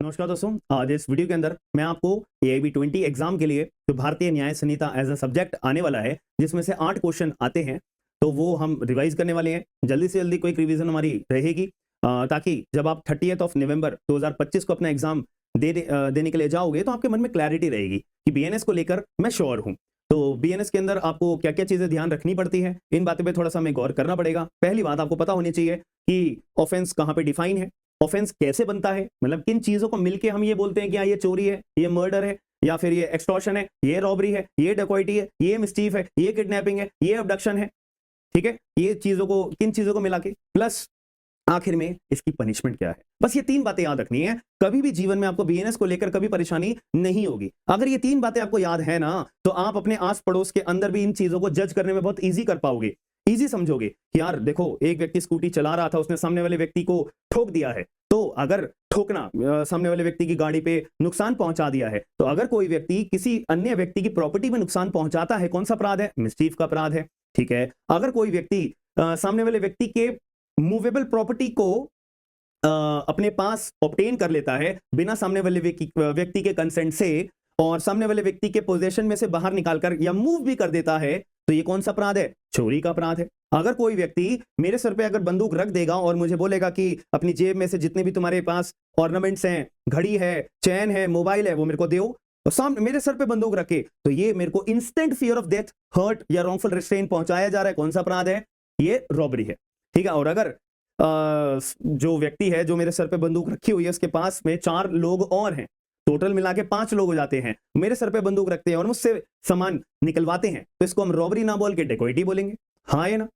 नमस्कार दोस्तों, आज इस वीडियो के अंदर मैं आपको AIB 20 एग्जाम के लिए जो भारतीय न्याय संहिता एज अ सब्जेक्ट आने वाला है, जिसमें से 8 क्वेश्चन आते हैं, तो वो हम रिवाइज करने वाले हैं। जल्दी से जल्दी क्विक रिवीजन हमारी रहेगी, ताकि जब आप 30 नवंबर 2025 को अपना एग्जाम देने के लिए जाओगे तो आपके मन में क्लैरिटी रहेगी कि BNS को लेकर मैं श्योर हूँ। तो BNS के अंदर आपको क्या क्या चीजें ध्यान रखनी पड़ती है, इन बातों पे थोड़ा सा हमें गौर करना पड़ेगा। पहली बात आपको पता होनी चाहिए कि ऑफेंस कहाँ पे डिफाइन है, ऑफेंस कैसे बनता है, मतलब किन चीजों को मिलके हम ये बोलते हैं कि हाँ ये चोरी है, ये मर्डर है, या फिर ये एक्सटॉर्शन है, ये रॉबरी है, ये डकैती है, ये मिस्टीफ है, ये किडनैपिंग है, ये अबडक्शन है। ठीक है, ये चीजों को, किन चीजों को मिला के, प्लस आखिर में इसकी पनिशमेंट क्या है। बस ये 3 बातें याद रखनी है। कभी भी जीवन में आपको BNS को लेकर कभी परेशानी नहीं होगी। अगर ये 3 बातें आपको याद है ना, तो आप अपने आस पड़ोस के अंदर भी इन चीजों को जज करने में बहुत ईजी कर पाओगे। ईजी समझोगे कि यार देखो, एक व्यक्ति स्कूटी चला रहा था, उसने सामने वाले व्यक्ति को ठोक दिया है, तो अगर ठोकना सामने वाले व्यक्ति की गाड़ी पे नुकसान पहुंचा दिया है, तो अगर कोई व्यक्ति किसी अन्य व्यक्ति की प्रॉपर्टी में नुकसान पहुंचाता है, कौन सा अपराध है? मिसचीफ का अपराध है। ठीक है, अगर कोई व्यक्ति सामने वाले व्यक्ति के मूवेबल प्रॉपर्टी को अपने पास ऑब्टेन कर लेता है बिना सामने वाले व्यक्ति के कंसेंट से, और सामने वाले व्यक्ति के पोजीशन में से बाहर निकालकर या मूव भी कर देता है, तो ये कौन सा अपराध है? चोरी का अपराध है। अगर कोई व्यक्ति मेरे सर पे अगर बंदूक रख देगा और मुझे बोलेगा कि अपनी जेब में से जितने भी तुम्हारे पास ऑर्नामेंट्स हैं, घड़ी है, चैन है, मोबाइल है, वो मेरे को दो, और सामने मेरे सर पे बंदूक रखे, तो ये मेरे को instant fear of death, hurt या रॉन्गफुल रिस्ट्रेन पहुंचाया जा रहा है। कौन सा अपराध है? ये रॉबरी है। ठीक है, और अगर जो व्यक्ति है जो मेरे सर पे बंदूक रखी हुई है, उसके पास में 4 लोग और हैं, टोटल मिला के 5 लोग हो जाते हैं, मेरे सर पे बंदूक रखते हैं और मुझसे सामान निकलवाते हैं, तो इसको हम रॉबरी ना बोल के डेकोइटी बोलेंगे। हाँ या ना?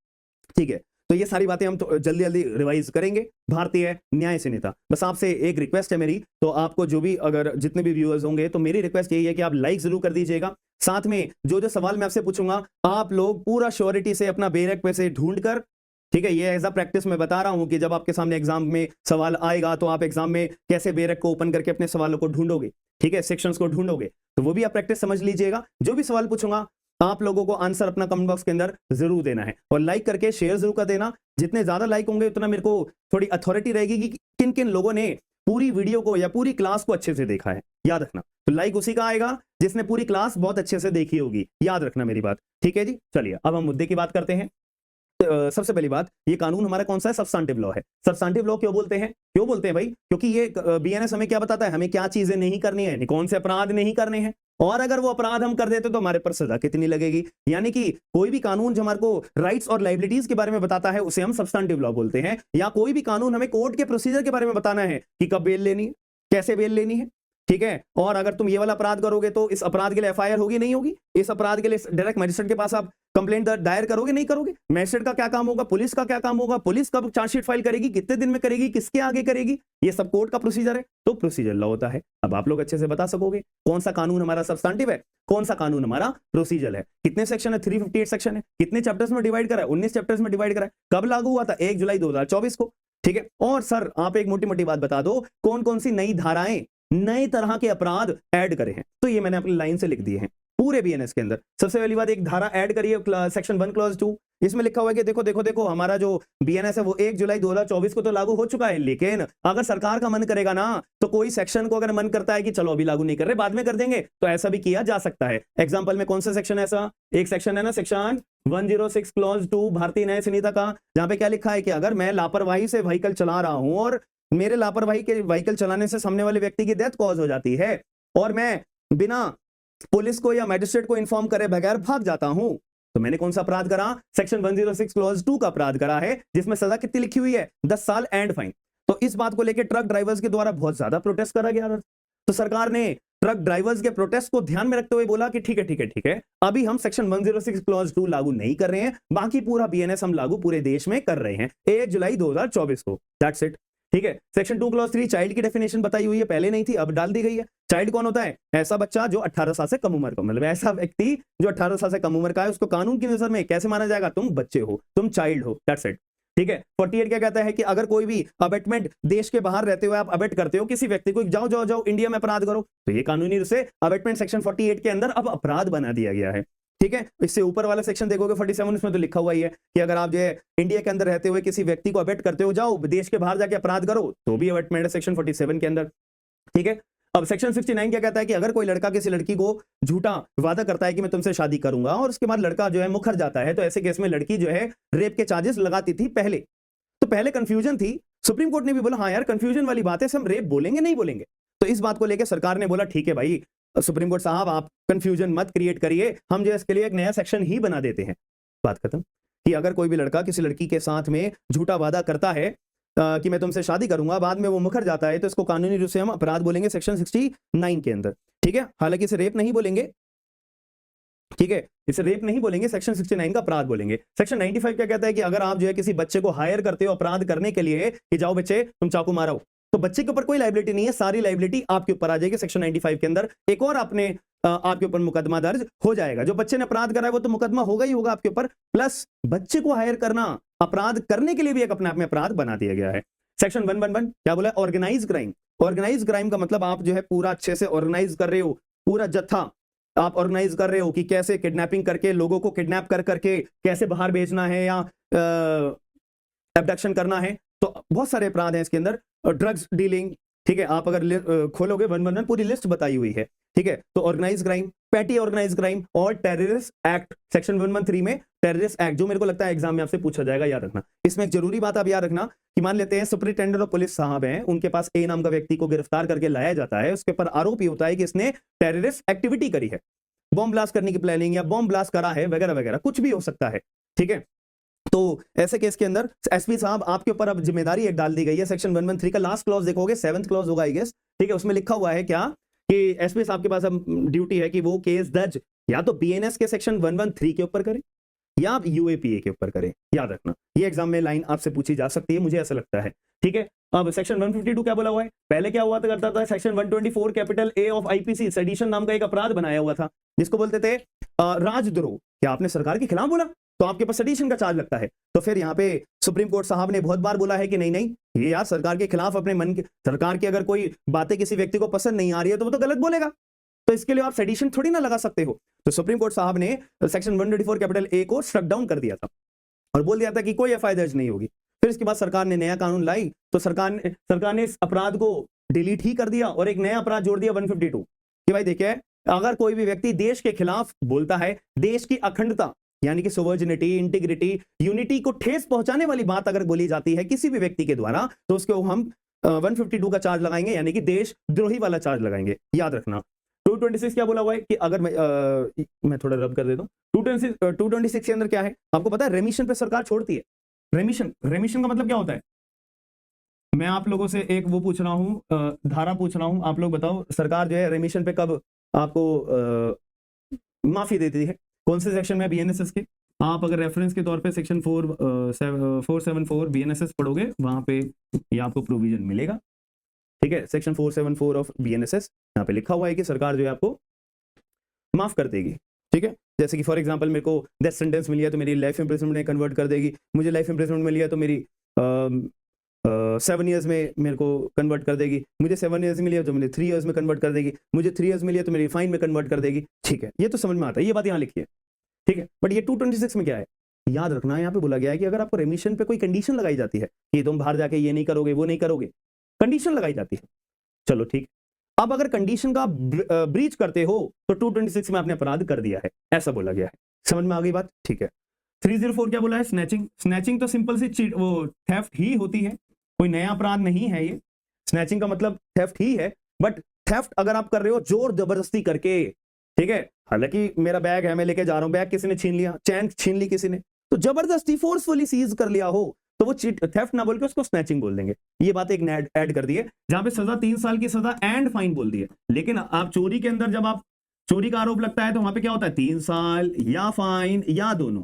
ठीक है, तो ये सारी बातें हम तो जल्दी जल्दी रिवाइज करेंगे। भारतीय न्याय संहिता। बस आपसे एक रिक्वेस्ट है मेरी, तो आपको जो भी, अगर जितने भी व्यूअर्स होंगे, तो मेरी रिक्वेस्ट यही है कि आप लाइक जरूर कर दीजिएगा। साथ में जो जो सवाल मैं आपसे पूछूंगा, आप लोग पूरा श्योरिटी से अपना बेरक पे से ढूंढ कर, ठीक है, ये एज अ प्रैक्टिस मैं बता रहा हूं कि जब आपके सामने एग्जाम में सवाल आएगा, तो आप एग्जाम में कैसे बेरक को ओपन करके अपने सवालों को ढूंढोगे, ठीक है, सेक्शंस को ढूंढोगे, तो वो भी आप प्रैक्टिस समझ लीजिएगा। जो भी सवाल पूछूंगा, आप लोगों को आंसर अपना कमेंट बॉक्स के अंदर जरूर देना है, और लाइक करके शेयर जरूर कर देना। जितने ज्यादा लाइक होंगे, उतना मेरे को थोड़ी अथॉरिटी रहेगी कि किन किन लोगों ने पूरी वीडियो को या पूरी क्लास को अच्छे से देखा है। याद रखना, तो लाइक उसी का आएगा जिसने पूरी क्लास बहुत अच्छे से देखी होगी। याद रखना मेरी बात, ठीक है जी। चलिए अब हम मुद्दे की बात करते हैं। सबसे पहली बात, ये कानून हमारा कौन सा है? सब्सटेंटिव लॉ है। सब्सटेंटिव लॉ क्यों बोलते हैं? क्यों बोलते हैं भाई? क्योंकि ये BNS हमें क्या बताता है, हमें क्या चीजें नहीं करनी है, कौन से अपराध नहीं करने हैं, और अगर वो अपराध हम कर देते तो हमारे पर सजा कितनी लगेगी। यानी कि कोई भी कानून जो हमारे को राइट्स और लाइबिलिटीज के बारे में बताता है, उसे हम सब्सटेंटिव लॉ बोलते हैं। या कोई भी कानून हमें कोर्ट के प्रोसीजर के बारे में बताना है कि कब बेल लेनी है, कैसे बेल लेनी है, ठीक है, और अगर तुम ये वाला अपराध करोगे तो इस अपराध के लिए FIR होगी नहीं होगी, इस अपराध के लिए डायरेक्ट मजिस्ट्रेट के पास आप कंप्लेंट दायर करोगे नहीं करोगे, मजिस्ट्रेट का क्या काम होगा, पुलिस का क्या काम होगा, पुलिस कब चार्जशीट फाइल करेगी, कितने दिन में करेगी, किसके आगे करेगी, ये सब कोर्ट का प्रोसीजर है। तो प्रोसीजर लॉ होता है। अब आप लोग अच्छे से बता सकोगे कौन सा कानून हमारा सब्सटेंटिव है, कौन सा कानून हमारा प्रोसीजर है। कितने सेक्शन है? 358 सेक्शन है। कितने चैप्टर्स में डिवाइड करा है? 19 चैप्टर्स में डिवाइड करा है। कब लागू हुआ था? 1 जुलाई 2024 को। ठीक है, और सर आप एक मोटी मोटी बात बता दो, कौन कौन सी नई धाराएं, नए तरह के अपराध ऐड करे हैं? तो ये मैंने अपनी लाइन से लिख दिए हैं पूरे BNS के अंदर। सबसे पहली बात, एक धारा ऐड करिए, सेक्शन 1 क्लॉज 2। इसमें लिखा हुआ है कि देखो देखो देखो, हमारा जो BNS है वो 1 जुलाई 2024 को तो लागू हो चुका है, लेकिन अगर सरकार का मन करेगा ना, तो कोई सेक्शन को अगर मन करता है कि चलो अभी लागू नहीं कर रहे, बाद में कर देंगे, तो ऐसा भी किया जा सकता है। एग्जाम्पल में कौन सा सेक्शन ऐसा? एक सेक्शन है ना, सेक्शन 106 क्लॉज 2 भारतीय न्याय संहिता का, जहां पे क्या लिखा है कि अगर मैं लापरवाही से व्हीकल चला रहा हूं और मेरे लापरवाही के व्हीकल चलाने से सामने वाले व्यक्ति की डेथ कॉज हो जाती है, और मैं बिना पुलिस को या मैजिस्ट्रेट को इन्फॉर्म करे बगैर भाग जाता हूं, तो मैंने कौन सा अपराध करा? सेक्शन 106 क्लॉज 2 का अपराध करा है, जिसमें सजा कितनी लिखी हुई है? 10 साल एंड फाइन। तो इस बात को लेकर ट्रक ड्राइवर्स के द्वारा बहुत ज्यादा प्रोटेस्ट करा गया, तो सरकार ने ट्रक ड्राइवर्स के प्रोटेस्ट को ध्यान में रखते हुए बोला कि ठीक है ठीक है ठीक है, अभी हम सेक्शन 106 क्लॉज 2 लागू नहीं कर रहे हैं, बाकी पूरा BNS हम लागू पूरे देश में कर रहे हैं 1 जुलाई 2024 को। That's it. ठीक है, सेक्शन 2 क्लॉज 3 चाइल्ड की डेफिनेशन बताई हुई है, पहले नहीं थी, अब डाल दी गई है। चाइल्ड कौन होता है? ऐसा बच्चा जो 18 साल से कम उम्र का, मतलब ऐसा व्यक्ति जो 18 साल से कम उम्र का है, उसको कानून की नजर में कैसे माना जाएगा? तुम बच्चे हो, तुम चाइल्ड हो। That's it. ठीक है, 48 क्या कहता है कि अगर कोई भी अबेटमेंट देश के बाहर रहते हुए आप अबेट करते हो किसी व्यक्ति को, जाओ जाओ जाओ इंडिया में अपराध करो, तो ये कानूनी रूप से अबेटमेंट सेक्शन 48 के अंदर अब अपराध बना दिया गया है। ठीक है, इससे ऊपर वाला सेक्शन देखोगे 47, उसमें तो लिखा हुआ ही है कि अगर आप जो है इंडिया के अंदर रहते हुए किसी व्यक्ति को अबेट करते हो, जाओ देश के बाहर जाके अपराध करो, तो भी अबेटमेंट सेक्शन 47 के अंदर। ठीक है। अब सेक्शन 69 क्या कहता है कि अगर कोई लड़का किसी लड़की को झूठा वादा करता है कि मैं तुमसे शादी करूंगा और उसके बाद लड़का जो है मुकर जाता है, तो ऐसे केस में लड़की जो है रेप के चार्जेस लगाती थी पहले। तो पहले कंफ्यूजन थी, सुप्रीम कोर्ट ने भी बोला हाँ यार कंफ्यूजन वाली बात है, हम रेप बोलेंगे नहीं बोलेंगे। तो इस बात को लेकर सरकार ने बोला ठीक है भाई सुप्रीम कोर्ट साहब आप कंफ्यूजन मत क्रिएट करिए, हम जो इसके लिए एक नया सेक्शन ही बना देते हैं। बात खत्म। कि अगर कोई भी लड़का किसी लड़की के साथ में झूठा वादा करता है कि मैं तुमसे शादी करूंगा, बाद में वो मुकर जाता है, तो इसको कानूनी रूप से हम अपराध बोलेंगे सेक्शन 69 के अंदर। ठीक है, हालांकि इसे रेप नहीं बोलेंगे, ठीक है, इसे रेप नहीं बोलेंगे, सेक्शन 69 का अपराध बोलेंगे। सेक्शन 95 क्या कहता है कि अगर आप जो है किसी बच्चे को हायर करते हो अपराध करने के लिए कि जाओ बच्चे तुम चाकू मारो, तो बच्चे के ऊपर कोई लाइबिलिटी नहीं है, सारी लाइबिलिटी आपके ऊपर आ जाएगी। सेक्शन 95 के अंदर एक और आपके ऊपर मुकदमा दर्ज हो जाएगा। जो बच्चे ने अपराध करा है वो तो मुकदमा होगा ही होगा आपके ऊपर, प्लस बच्चे को हायर करना अपराध करने के लिए भी एक अपने आप में अपराध बना दिया गया है। सेक्शन 111 क्या बोला? Organise crime. ऑर्गेनाइज क्राइम का मतलब आप जो है पूरा अच्छे से ऑर्गेनाइज कर रहे हो, पूरा जत्था आप ऑर्गेनाइज कर रहे हो कि कैसे किडनैपिंग करके लोगों को किडनैप कर करके कैसे बाहर भेजना है या एब्डक्शन करना है। तो बहुत सारे अपराध हैं इसके अंदर। ड्रग्स डीलिंग, ठीक है, आप अगर खोलोगे 111 पूरी लिस्ट बताई हुई है। ठीक है, तो organise crime, petty organise crime और टेररिस्ट एक्ट सेक्शन 113 में टेररिस्ट एक्ट, जो मेरे को लगता है एग्जाम में आपसे पूछा जाएगा, याद रखना। इसमें एक जरूरी बात आप याद रखना कि मान लेते हैं सुपरिटेंडेंट ऑफ पुलिस साहब हैं, उनके पास ए नाम का व्यक्ति को गिरफ्तार करके लाया जाता है, उसके ऊपर आरोप ये होता है कि इसने टेररिस्ट एक्टिविटी करी है, बॉम्ब ब्लास्ट करने की प्लानिंग या बॉम्ब ब्लास्ट करा है वगैरह वगैरह, कुछ भी हो सकता है। ठीक है, तो ऐसे केस के अंदर एसपी साहब आपके ऊपर अब जिम्मेदारी एक डाल दी गई है। सेक्शन 113 का लास्ट क्लॉज देखोगे, 7th क्लॉज होगा आई गेस, ठीक है, उसमें लिखा हुआ है क्या कि एसपी साहब के पास अब ड्यूटी है कि वो केस दर्ज या तो बीएनएस के सेक्शन 113 के ऊपर करें या आप यूएपीए के ऊपर करें। याद रखना, ये एग्जाम में लाइन आपसे पूछी जा सकती है, मुझे ऐसा लगता है। ठीक है, अब सेक्शन 152 क्या बोला हुआ है? पहले क्या हुआ करता था, section 124 capital A of IPC sedition नाम का एक अपराध बनाया हुआ था, जिसको बोलते थे राजद्रोह। क्या आपने सरकार के खिलाफ बोला तो आपके पास सेडिशन का चार्ज लगता है। तो फिर यहाँ पे सुप्रीम कोर्ट साहब ने बहुत बार बोला है कि नहीं नहीं, ये यार सरकार के खिलाफ अपने मन की, सरकार की अगर कोई बातें किसी व्यक्ति को पसंद नहीं आ रही है तो वो तो गलत बोलेगा, तो इसके लिए आप सेडिशन थोड़ी ना लगा सकते हो। तो सुप्रीम कोर्ट साहब ने सेक्शन 124 कैपिटल ए को स्ट्रक डाउन कर दिया था और बोल दिया था कि कोई एफआईआर दर्ज नहीं होगी। फिर इसके बाद सरकार ने नया कानून लाई, तो सरकार ने इस अपराध को डिलीट ही कर दिया और एक नया अपराध जोड़ दिया 152 कि भाई देखिए, अगर कोई भी व्यक्ति देश के खिलाफ बोलता है, देश की अखंडता यानी कि सोवर्जिनिटी, इंटीग्रिटी, यूनिटी को ठेस पहुंचाने वाली बात अगर बोली जाती है किसी भी व्यक्ति के द्वारा, तो उसको हम 152 का चार्ज लगाएंगे, यानी कि देशद्रोही वाला चार्ज लगाएंगे। याद रखना। 226 क्या बोला हुआ है कि अगर मैं थोड़ा रब कर देता हूं, 226 के अंदर क्या है आपको पता है? रेमिशन पे सरकार छोड़ती है। रेमिशन का मतलब क्या होता है? मैं आप लोगों से एक वो पूछ रहा हूं, धारा पूछ रहा हूं, आप लोग बताओ सरकार जो है रेमिशन पे कब आपको माफी देती है? कौन से सेक्शन में? बीएनएसएस के। आप अगर रेफरेंस के तौर पे सेक्शन 474 बीएनएसएस पढ़ोगे, वहां पे ये आपको प्रोविजन मिलेगा। ठीक है, सेक्शन 474 ऑफ बीएनएसएस, यहाँ पे लिखा हुआ है कि सरकार जो है आपको माफ कर देगी। ठीक है, जैसे कि फॉर एग्जांपल मेरे को डेथ सेंटेंस मिली है तो मेरी लाइफ इंप्रिजनमेंट में कन्वर्ट कर देगी, मुझे लाइफ इंप्रिजनमेंट मिली है तो मेरी 7 ईयर्स में मेरे को कन्वर्ट कर देगी, मुझे 7 ईयर्स मिली है तो मेरे 3 ईयर्स में कन्वर्ट कर देगी, मुझे 3 ईयर्स मिली है तो मेरी फाइन में कन्वर्ट कर देगी। ठीक है, ये तो समझ में आता है, ये बात यहाँ लिखी है। ठीक है, बट ये 226 में क्या है? याद रखना, यहाँ पे बोला गया है कि अगर आपको रेमिशन पे कोई कंडीशन लगाई जाती है कि तुम बाहर जाके ये नहीं करोगे, वो नहीं करोगे, कंडीशन लगाई जाती है, चलो ठीक, अब अगर कंडीशन का ब्रीच करते हो तो 226 में आपने अपराध कर दिया है, ऐसा बोला गया है। समझ में आ गई बात? ठीक है। 304 क्या बोला है? स्नैचिंग। स्नैचिंग तो सिंपल सी वो थेफ्ट ही होती है, कोई नया अपराध नहीं है ये। स्नैचिंग का मतलब थेफ्ट ही है, बट थेफ्ट अगर आप कर रहे हो जोर जबरदस्ती करके, ठीक है, हालांकि मेरा बैग है, मैं लेके जा रहा हूं, बैग किसी ने छीन लिया, चैन छीन ली किसी ने, तो जबरदस्ती फोर्सफुली सीज कर लिया हो तो वो थेफ्ट ना बोल के उसको स्नैचिंग बोल देंगे। ये बात एक ऐड कर दी है, जहां पे सजा 3 साल की सजा एंड फाइन बोल दी है। लेकिन आप चोरी के अंदर जब आप चोरी का आरोप लगता है तो वहां पे क्या होता है? 3 साल या फाइन या दोनों।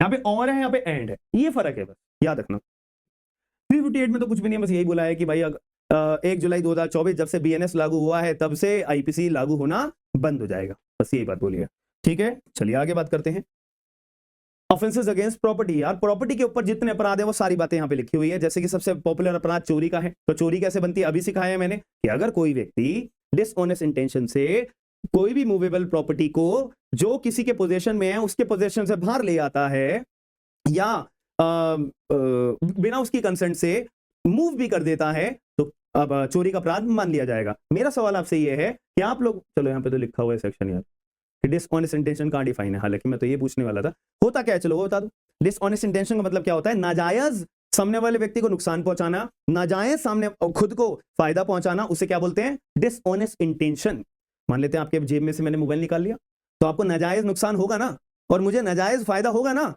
यहाँ पे और है, यहाँ पे एंड है, ये फर्क है, बस याद रखना। 358 में तो कुछ भी नहीं, बस यही बोला है कि भाई 1 जुलाई 2024 जब से बीएनएस लागू हुआ है तब से आईपीसी लागू होना बंद हो जाएगा, बस यही बात बोली है। ठीक है, चलिए आगे बात करते हैं। Offences against property. यार प्रॉपर्टी के ऊपर जितने अपराध है वो सारी बातें यहाँ पे लिखी हुई है। जैसे कि सबसे पॉपुलर अपराध चोरी का है, तो चोरी कैसे बनती है अभी सिखाया है मैंने कि अगर कोई व्यक्ति डिसऑनेस्ट इंटेंशन से कोई भी मूवेबल प्रॉपर्टी को जो किसी के पोजेशन में है उसके पोजेशन से बाहर ले आता है या बिना उसकी कंसेंट से मूव भी कर देता है, तो अब चोरी का अपराध मान लिया जाएगा। मेरा सवाल आपसे ये है कि आप लोग, चलो यहाँ पे तो लिखा हुआ है सेक्शन यार, डिसऑनेस्ट इंटेंशन कहाँ डिफाइन है, हालांकि मैं तो ये पूछने वाला था, होता क्या है, चलो वो बता दो। डिसऑनेस्ट इंटेंशन का मतलब क्या होता है? नाजायज सामने वाले व्यक्ति को नुकसान पहुंचाना, नाजायज सामने खुद को फायदा पहुंचाना, उसे क्या बोलते हैं? Dishonest intention. मान लेते हैं आपके जेब में से मैंने मोबाइल निकाल लिया, तो आपको नाजायज नुकसान होगा ना, और मुझे नाजायज फायदा होगा ना।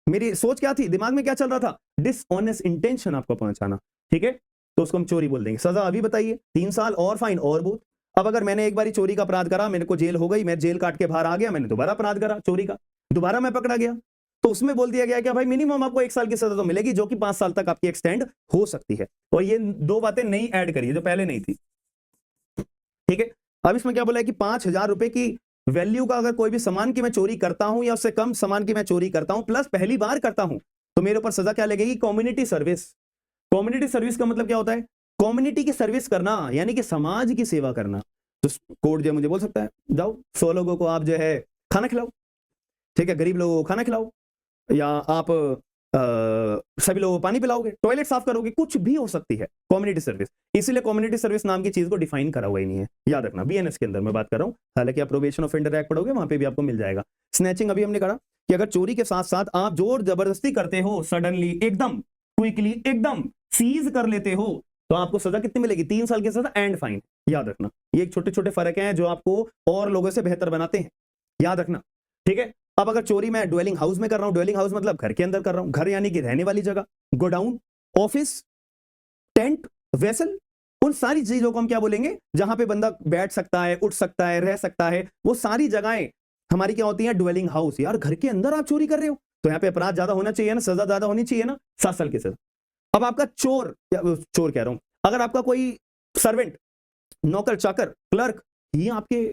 मेरी सोच क्या थी, दिमाग में क्या चल रहा था? डिसऑनेस्ट इंटेंशन आपको पहुंचाना, ठीक है, तो उसको हम चोरी बोल देंगे। सजा अभी बताइए, 3 साल और फाइन और बहुत। अब अगर मैंने एक बार चोरी का अपराध करा, मेरे को जेल हो गई, मैं जेल काट के बाहर आ गया, मैंने दोबारा अपराध करा चोरी का, दोबारा मैं पकड़ा गया, तो उसमें बोल दिया गया कि भाई मिनिमम आपको 1 साल की सजा तो मिलेगी, जो कि 5 साल तक आपकी एक्सटेंड हो सकती है। और ये 2 बातें नई ऐड करी जो पहले नहीं थी, ठीक है। अब इसमें क्या बोला है कि 5,000 रुपए की वैल्यू का अगर कोई भी सामान की मैं चोरी करता हूं, या उससे कम सामान की मैं चोरी करता हूं, प्लस पहली बार करता हूं, तो मेरे ऊपर सजा क्या लगेगी? Community service. कम्युनिटी सर्विस का मतलब क्या होता है? कम्युनिटी की सर्विस करना, यानी कि समाज की सेवा करना। तो कोर्ट जो मुझे बोल सकता है, जाओ 100 लोगों को आप जो है खाना खिलाओ, ठीक है, गरीब लोगों को खाना खिलाओ, या आप सभी लोगों को पानी पिलाओगे, टॉयलेट साफ करोगे, कुछ भी हो सकती है कम्युनिटी सर्विस। इसीलिए कम्युनिटी सर्विस नाम की चीज को डिफाइन करा हुआ ही नहीं है, याद रखना। बीएनएस के अंदर मैं बात कर रहा हूं, हालांकि आप प्रोबेशन ऑफेंडर एक्ट पढ़ोगे, वहां पे भी आपको मिल जाएगा। स्नैचिंग अभी हमने कहा कि अगर चोरी के साथ साथ आप जोर जबरदस्ती करते हो, सडनली एकदम क्विकली एकदम सीज कर लेते हो, तो आपको सजा कितनी मिलेगी? 3 साल की सजा एंड फाइन। याद रखना, ये छोटे छोटे फर्क हैं जो आपको और लोगों से बेहतर बनाते हैं, याद रखना, ठीक है। अब अगर चोरी मैं ड्वेलिंग हाउस में कर रहा हूं, ड्वेलिंग हाउस मतलब घर के अंदर कर रहा हूं, घर यानी कि रहने वाली जगह, गोडाउन, ऑफिस, टेंट, वेसल, उन सारी चीजों को हम क्या बोलेंगे? जहां पे बंदा बैठ सकता है, उठ सकता है, रह सकता है, वो सारी जगहें हमारी क्या होती हैं? Dwelling house. यार घर के अंदर आप चोरी कर रहे हो, तो यहाँ पे अपराध ज्यादा होना चाहिए ना, सजा ज्यादा होनी चाहिए ना, 7 साल की सजा। अब आपका चोर कह रहा हूं, अगर आपका कोई सर्वेंट, नौकर चाकर, क्लर्क, ये आपके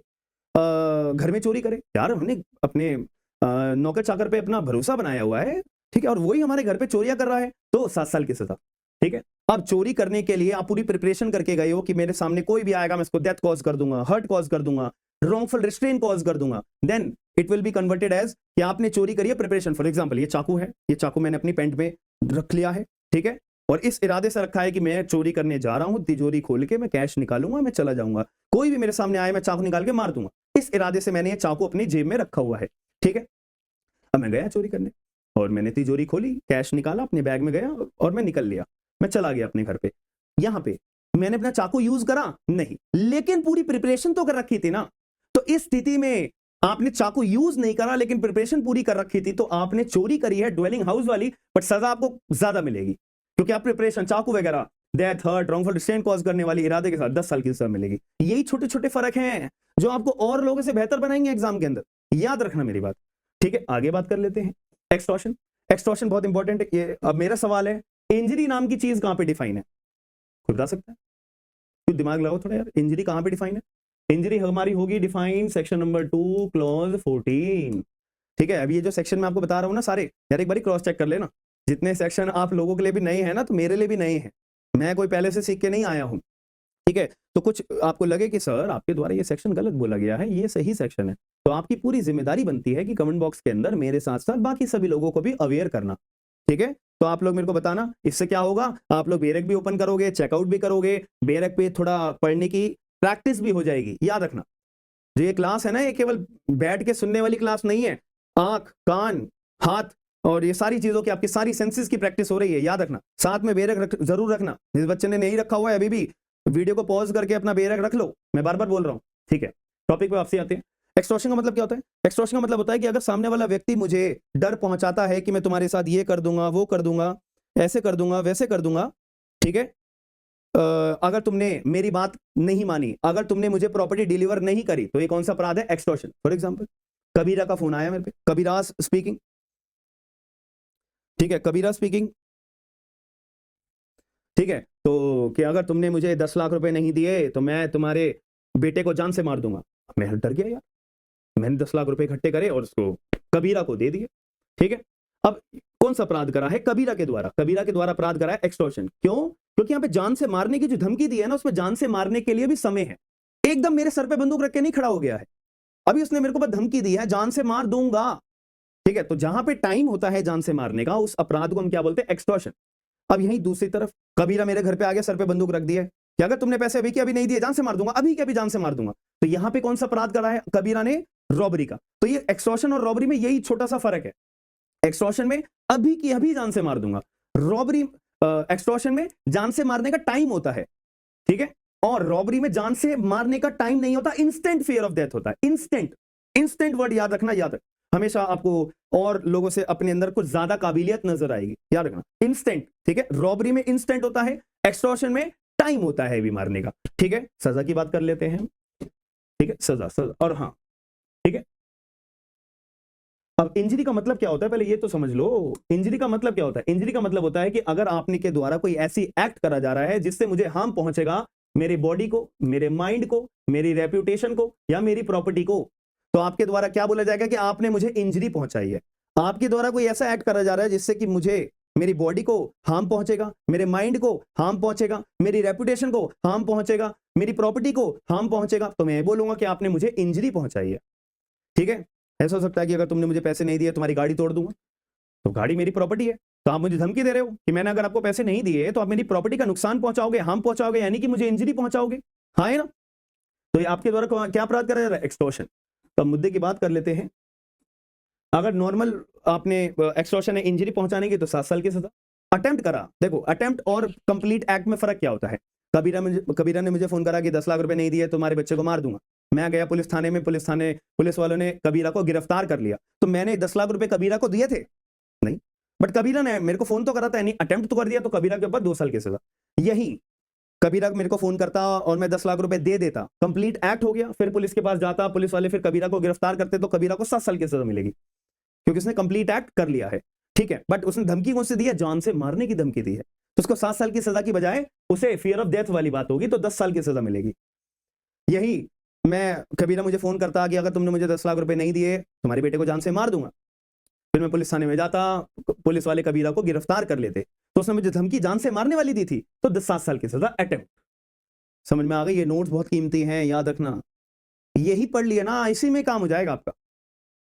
घर में चोरी करे, यार हमने अपने नौकर चाकर पे अपना भरोसा बनाया हुआ है, ठीक है, और वही हमारे घर पे चोरियां कर रहा है, तो 7 साल की सजा, ठीक है। अब चोरी करने के लिए आप पूरी प्रिपरेशन करके गए हो कि मेरे सामने कोई भी आएगा, मैं इसको डेथ कॉज कर दूंगा, हर्ट कॉज कर दूंगा, रॉन्गफुल रिस्ट्रेन कॉज कर दूंगा, then it will be converted as कि आपने चोरी करी है प्रिपरेशन। फॉर एग्जांपल ये चाकू है, ये चाकू मैंने अपनी पैंट में रख लिया है, ठीक है, और इस इरादे से रखा है कि मैं चोरी करने जा रहा हूं, तिजोरी खोल के मैं कैश निकालूंगा, मैं चला जाऊंगा, कोई भी मेरे सामने आए मैं चाकू निकाल के मार दूंगा। इस इरादे से मैंने ये चाकू अपनी जेब में रखा हुआ है, ठीक है। अब मैं गया चोरी करने, और मैंने तिजोरी खोली, कैश निकाला, अपने बैग में गया, और मैं निकल लिया, मैं चला गया अपने घर पे। यहां पे मैंने अपना चाकू यूज करा नहीं, लेकिन पूरी प्रिपरेशन तो कर रखी थी ना। तो इस स्थिति में आपने चाकू यूज नहीं करा, लेकिन प्रिपरेशन पूरी कर रखी थी, तो आपने चोरी करी है ड्वेलिंग हाउस वाली, बट सजा आपको ज्यादा मिलेगी, क्योंकि आप प्रिपरेशन, चाकू वगैरह, डेथ, हर्ट, रॉन्गफुल डिस्ट्रेन कॉज करने वाली इरादे के साथ 10 साल की सजा मिलेगी। यही छोटे छोटे फर्क हैं जो आपको और लोगों से बेहतर बनाएंगे एग्जाम के अंदर, याद रखना मेरी बात, ठीक है। आगे बात कर लेते हैं एक्सटॉर्शन। एक्सटॉर्शन बहुत इंपॉर्टेंट है ये। अब मेरा सवाल है, इंजरी नाम की चीज कहां पे डिफाइन है? कोई बता सकता है? कुछ दिमाग लगाओ थोड़ा यार, इंजरी कहां पे डिफाइन है? इंजरी हमारी होगी डिफाइन सेक्शन नंबर 2 क्लॉज 14, ठीक है। अब ये जो सेक्शन मैं आपको बता रहा हूं ना सारे, यार एक बार क्रॉस चेक कर लेना, जितने सेक्शन आप लोगों के लिए भी नए हैं ना, तो मेरे लिए भी नए हैं, मैं कोई पहले से सीख के नहीं आया हूं, ठीक है। तो कुछ आपको लगे कि सर आपके द्वारा ये सेक्शन गलत बोला गया है, ये सही सेक्शन है, तो आपकी पूरी जिम्मेदारी बनती है कि कमेंट बॉक्स के अंदर मेरे साथ साथ बाकी सभी लोगों को भी अवेयर करना, ठीक है। तो आप लोग मेरे को बताना, इससे क्या होगा? आप लोग बेरेक भी ओपन करोगे, चेकआउट भी करोगे, बेरेक पे थोड़ा पढ़ने की प्रैक्टिस भी हो जाएगी। याद रखना, जो ये क्लास है ना, ये केवल बैठ के सुनने वाली क्लास नहीं है, आंख, कान, हाथ और ये सारी चीजों की, आपकी सारी सेंसेस की प्रैक्टिस हो रही है। याद रखना, साथ में बेरक जरूर रखना। जिस बच्चे ने नहीं रखा हुआ है अभी भी, वीडियो को पॉज करके अपना बेरक रख लो, मैं बार बार बोल रहा हूं, ठीक है। टॉपिक पे वापसी आते हैं। एक्सटॉर्शन का मतलब क्या होता है? एक्सटॉर्शन का मतलब होता है कि अगर सामने वाला व्यक्ति मुझे डर पहुंचाता है कि मैं तुम्हारे साथ ये कर दूंगा, वो कर दूंगा, ऐसे कर दूंगा, वैसे कर दूंगा, ठीक है, अगर तुमने मेरी बात नहीं मानी, अगर तुमने मुझे प्रॉपर्टी डिलीवर नहीं करी, तो ये कौन सा अपराध है? एक्सटॉर्शन। फॉर एग्जांपल कबीरा का फोन आया मेरे पे, कबीराज स्पीकिंग, ठीक है, कबीरा स्पीकिंग, ठीक है, तो कि अगर तुमने मुझे 10 लाख रुपए नहीं दिए तो मैं तुम्हारे बेटे को जान से मार दूंगा। मैं डर गया यार, मैंने 10 लाख रुपए इकट्ठे करे और उसको कबीरा को दे दिए, ठीक है। अब कौन सा अपराध करा है? कबीरा के द्वारा, कबीरा के द्वारा अपराध करा है एक्सटॉर्शन। क्यों? क्योंकि यहां पे जान से मारने की जो धमकी दी है ना, उसमें जान से मारने के लिए भी समय है। एकदम मेरे सर पे बंदूक रख के नहीं खड़ा हो गया है, अभी उसने मेरे को बस धमकी दी है, जान से मार दूंगा, ठीक है। तो जहां पे टाइम होता है जान से मारने का, उस अपराध को हम क्या बोलते हैं? एक्सटॉर्शन। अब यही दूसरी तरफ कबीरा मेरे घर पे आ गया, सर पे बंदूक रख दिया, कि अगर तुमने पैसे अभी के अभी नहीं दिए जान से मार दूंगा, अभी के अभी जान से मार दूंगा। तो यहां पे कौन सा अपराध करा है कबीरा ने? रॉबरी का। तो ये एक्सटॉर्शन और रॉबरी में यही छोटा सा फर्क है। एक्सटॉर्शन में अभी की अभी जान से मार दूंगा, रॉबरी एक्सटॉर्शन में जान से मारने का टाइम होता है, ठीक है, और रॉबरी में जान से मारने का टाइम नहीं होता, इंस्टेंट फियर ऑफ डेथ होता है। इंस्टेंट, इंस्टेंट वर्ड याद रखना, याद रख, हमेशा आपको और लोगों से अपने अंदर कुछ ज्यादा काबिलियत नजर आएगी, याद रखना, इंस्टेंट, ठीक है। रॉबरी में इंस्टेंट होता है, एक्सटॉर्शन में टाइम होता है भी मारने का, ठीक है। सजा की बात कर लेते हैं, ठीक है, सजा, सजा, और हाँ, ठीक है। अब इंजरी का मतलब क्या होता है, पहले ये तो समझ लो। इंजरी का मतलब क्या होता है? इंजरी का मतलब होता है कि अगर आपने के द्वारा कोई ऐसी एक्ट करा जा रहा है जिससे मुझे हार्म पहुंचेगा, मेरे बॉडी को, मेरे माइंड को, मेरी रेप्यूटेशन को या मेरी प्रॉपर्टी को, तो आपके द्वारा क्या बोला जाएगा कि आपने मुझे इंजरी पहुंचाई है। आपके द्वारा कोई ऐसा एक्ट करा जा रहा है जिससे कि मुझे, मेरी बॉडी को हार्म पहुंचेगा, मेरे माइंड को हार्म पहुंचेगा, मेरी रेपुटेशन को हार्म पहुंचेगा, मेरी प्रॉपर्टी को हार्म पहुंचेगा, तो मैं बोलूंगा कि आपने मुझे इंजरी पहुंचाई है, ठीक है। ऐसा हो सकता है कि अगर तुमने मुझे पैसे नहीं दिए तुम्हारी गाड़ी तोड़ दूंगा, तो गाड़ी मेरी प्रॉपर्टी है, तो आप मुझे धमकी दे रहे हो कि मैंने अगर आपको पैसे नहीं दिए तो आप मेरी प्रॉपर्टी का नुकसान पहुंचाओगे, हार्म पहुंचाओगे, यानी कि मुझे इंजरी पहुंचाओगे, हाँ है ना। तो ये आपके द्वारा क्या अपराध करा जा रहा है? एक्सटॉर्शन। तो मुद्दे की बात कर लेते हैं। अगर नॉर्मल आपने एक्सटॉर्शन है इंजरी पहुंचाने की तो 7 साल की सजा। अटेम्प्ट करा, देखो अटेम्प्ट और कंप्लीट एक्ट में फर्क क्या होता है। कबीरा ने मुझे फोन करा कि 10 लाख रुपए नहीं दिए तो तुम्हारे बच्चे को मार दूंगा। मैं गया पुलिस थाने में, पुलिस वालों ने कबीरा को गिरफ्तार कर लिया, तो मैंने 10 लाख रुपए कबीरा को दिए थे? नहीं, बट कबीरा ने मेरे को फोन तो करा था, नहीं अटेम्प्ट तो कर दिया, तो कबीरा के ऊपर 2 साल की सजा। यही कबीरा मेरे को फोन करता और मैं 10 लाख रुपए दे देता, कंप्लीट एक्ट हो गया, फिर पुलिस के पास जाता, पुलिस वाले फिर कबीरा को गिरफ्तार करते, तो कबीरा को 7 साल की सजा मिलेगी, क्योंकि उसने कंप्लीट एक्ट कर लिया है, ठीक है। बट उसने धमकी कौन सी दी है? जान से मारने की धमकी दी है, तो उसको 7 साल की सजा की बजाय उसे फियर ऑफ डेथ वाली बात होगी, तो 10 साल की सजा मिलेगी। यही मैं, कबीरा मुझे फोन करता कि अगर तुमने मुझे 10 लाख रुपए नहीं दिए तुम्हारे बेटे को जान से मार दूंगा, फिर मैं पुलिस थाने में जाता, पुलिस वाले कबीरा को गिरफ्तार कर लेते, तो उसने मुझे धमकी जान से मारने वाली दी थी, तो 7 साल की सजा अटेम्प्ट। समझ में आ गई? ये नोट्स बहुत कीमती हैं, याद रखना, यही पढ़ लिया ना, इसी में काम हो जाएगा आपका,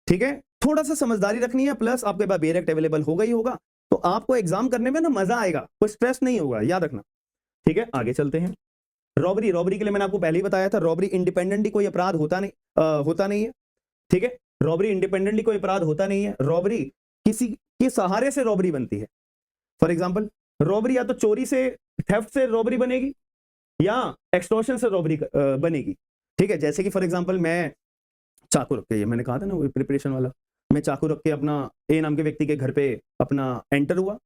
ठीक है। थोड़ा सा समझदारी रखनी है, प्लस आपके पास बेयर एक्ट अवेलेबल होगा ही होगा, तो आपको एग्जाम करने में ना मजा आएगा, कोई स्ट्रेस नहीं होगा, याद रखना, ठीक है। आगे चलते हैं। रॉबरी के लिए मैंने आपको पहले ही बताया था, रॉबरी इंडिपेंडेंटली कोई अपराध होता नहीं है, ठीक है। रॉबरी इंडिपेंडेंटली कोई अपराध होता नहीं है, रॉबरी किसी के सहारे से रॉबरी बनती है। फॉर एग्जाम्पल, रॉबरी या तो चोरी से, थेफ्ट से रॉबरी बनेगी, या एक्सटॉर्शन से रॉबरी बनेगी, ठीक है। जैसे कि फॉर एग्जाम्पल मैं चाकू रख के, मैंने कहा था ना वो प्रिपरेशन वाला, मैं चाकू रख के अपना ए नाम के व्यक्ति के घर पे अपना एंटर हुआ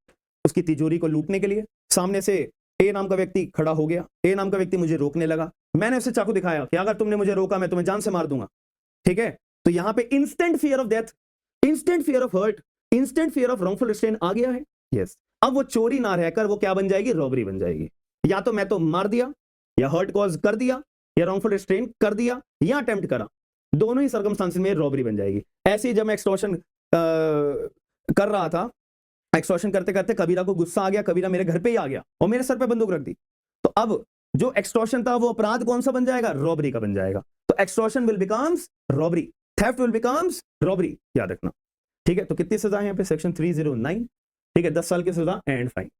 उसकी तिजोरी को लूटने के लिए, सामने से ए नाम का व्यक्ति खड़ा हो गया, ए नाम का व्यक्ति मुझे रोकने लगा, मैंने उसे चाकू दिखाया कि अगर तुमने मुझे रोका मैं तुम्हें जान से मार दूंगा, ठीक है। तो यहां पे instant fear of death, instant fear of hurt, instant fear of wrongful restraint आ गया है, यस। अब वो चोरी ना रहकर वो क्या बन जाएगी? रॉबरी बन जाएगी। या तो मैं तो मार दिया, या हर्ट कॉज कर दिया, या रॉन्गफुल रिस्ट्रेन कर दिया, या अटेम्प्ट करा, दोनों ही सर्कमस्टांसेस में रॉबरी बन जाएगी। ऐसे ही जब मैं एक्सटॉर्शन कर रहा था, एक्सटॉर्शन करते करते कबीरा को गुस्सा आ गया, कबीरा मेरे घर पे ही आ गया और मेरे सर पे बंदूक रख दी, तो अब जो एक्सटॉर्शन था वो अपराध कौन सा बन जाएगा? रॉबरी का बन जाएगा। तो extortion will becomes robbery, theft will becomes robbery, याद रखना, ठीक है। तो कितनी सजा है यहाँ पे? सेक्शन 309, ठीक है, 10 साल की सजा एंड फाइन।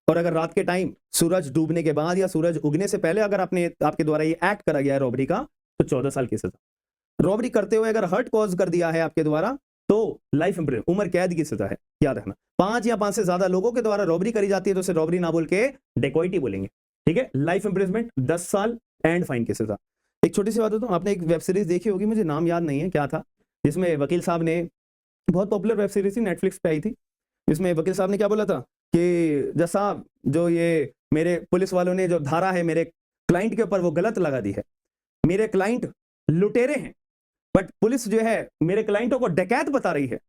और अगर रात के टाइम सूरज डूबने के बाद या सूरज उगने से पहले अगर आपके द्वारा ये एक्ट करा गया है रॉबरी का, तो 14 साल की सजा। रॉबरी करते हुए अगर हर्ट कॉज कर दिया है आपके द्वारा, तो लाइफ इम्प्रिजन, उम्र कैद की सजा है, याद रखना। 5 या 5 से ज्यादा लोगों के द्वारा रॉबरी करी जाती है तो उसे रॉबरी ना बोल के डेकोइटी बोलेंगे, ठीक है। लाइफ इम्प्रिजमेंट, 10 साल एंड फाइन की सजा। एक छोटी सी बात बताऊं, आपने एक वेब सीरीज देखी होगी, मुझे नाम याद नहीं है क्या था, जिसमें वकील साहब ने, बहुत पॉपुलर वेब सीरीज थी, नेटफ्लिक्स पे आई थी, जिसमें वकील साहब ने क्या बोला था कि जज साहब, जो ये मेरे पुलिस वालों ने जो धारा है मेरे क्लाइंट के ऊपर वो गलत लगा दी है, मेरे क्लाइंट लुटेरे हैं, बट पुलिस जो है मेरे क्लाइंटों को डकैत बता रही है।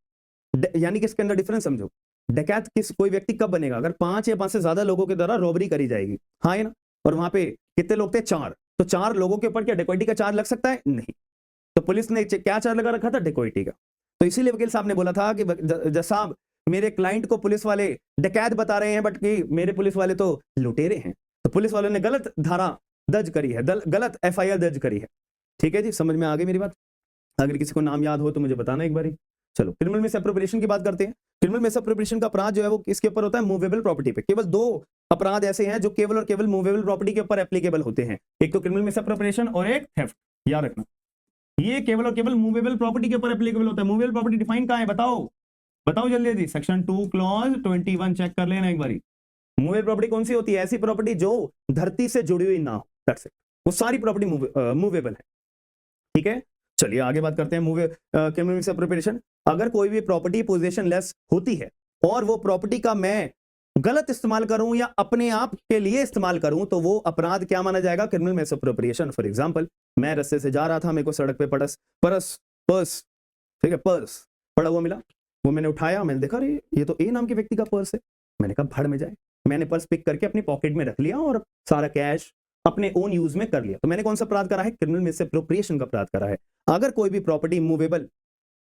यानी कि इसके अंदर डिफरेंस समझो, डकैत कोई व्यक्ति कब बनेगा? अगर 5 या 5 से ज्यादा लोगों के द्वारा रॉबरी करी जाएगी, हाँ है ना। और वहां पे कितने लोग थे? 4, तो 4 लोगों के ऊपर क्या डकैती का चार्ज लग सकता है? नहीं। तो पुलिस ने क्या चार्ज लगा रखा था? डकैती का। तो इसीलिए वकील साहब ने बोला था कि जज साहब, मेरे क्लाइंट को पुलिस वाले डकैत बता रहे हैं, बट कि मेरे पुलिस वाले तो लुटेरे हैं, तो पुलिस वालों ने गलत धारा दर्ज करी है, गलत FIR दर्ज करी है, ठीक है जी। समझ में आ गई मेरी बात? अगर किसी को नाम याद हो तो मुझे बताना एक बारी। चलो क्रिमिनल मिसअप्रोप्रिएशन की बात करते हैं। क्रिमिनल मिसअप्रोप्रिएशन का अपराध जो है वो किसके ऊपर होता है? मूवेबल प्रॉपर्टी पे। केवल दो अपराध ऐसे हैं जो केवल और केवल मूवेबल प्रॉपर्टी के ऊपर एप्लीकेबल होते हैं, एक तो क्रिमिनल मिसअप्रोप्रिएशन और एक थेफ्ट। याद रखना, ये केवल और केवल मूवेबल प्रॉपर्टी के ऊपर एप्लीकेबल होता है। मूवेबल प्रॉपर्टी डिफाइन कहां है? बताओ बताओ जल्दी जल्दी। सेक्शन 2 क्लॉज 21 चेक कर लेना एक बारी। मूवेबल प्रॉपर्टी कौन सी होती है? ऐसी प्रॉपर्टी जो धरती से जुड़ी हुई ना हो, दैट्स इट। वो सारी प्रॉपर्टी मूवेबल है, ठीक है। चलिए आगे बात करते हैं क्रिमिनल मिसअप्रोप्रिएशन। अगर कोई भी प्रॉपर्टी पोजीशन लेस होती है और वो प्रॉपर्टी का मैं गलत इस्तेमाल करूं या अपने आप के लिए इस्तेमाल करूं तो वो अपराध क्या माना जाएगा? Criminal misappropriation. फॉर एग्जांपल, मैं रास्ते से जा रहा था, मेरे को सड़क पे पर्स, ठीक है, पर्स पड़ा हुआ मिला, वो मैंने उठाया, मैंने देखा अरे ये तो ए नाम के व्यक्ति का पर्स है। मैंने कहा भड़ में जाए, मैंने पर्स पिक करके अपनी पॉकेट में रख लिया और सारा कैश अपने ओन यूज में कर लिया। तो मैंने कौन सा अपराध करा है? क्रिमिनल मिसअप्रोप्रिएशन का अपराध करा है। अगर कोई भी प्रॉपर्टी मूवेबल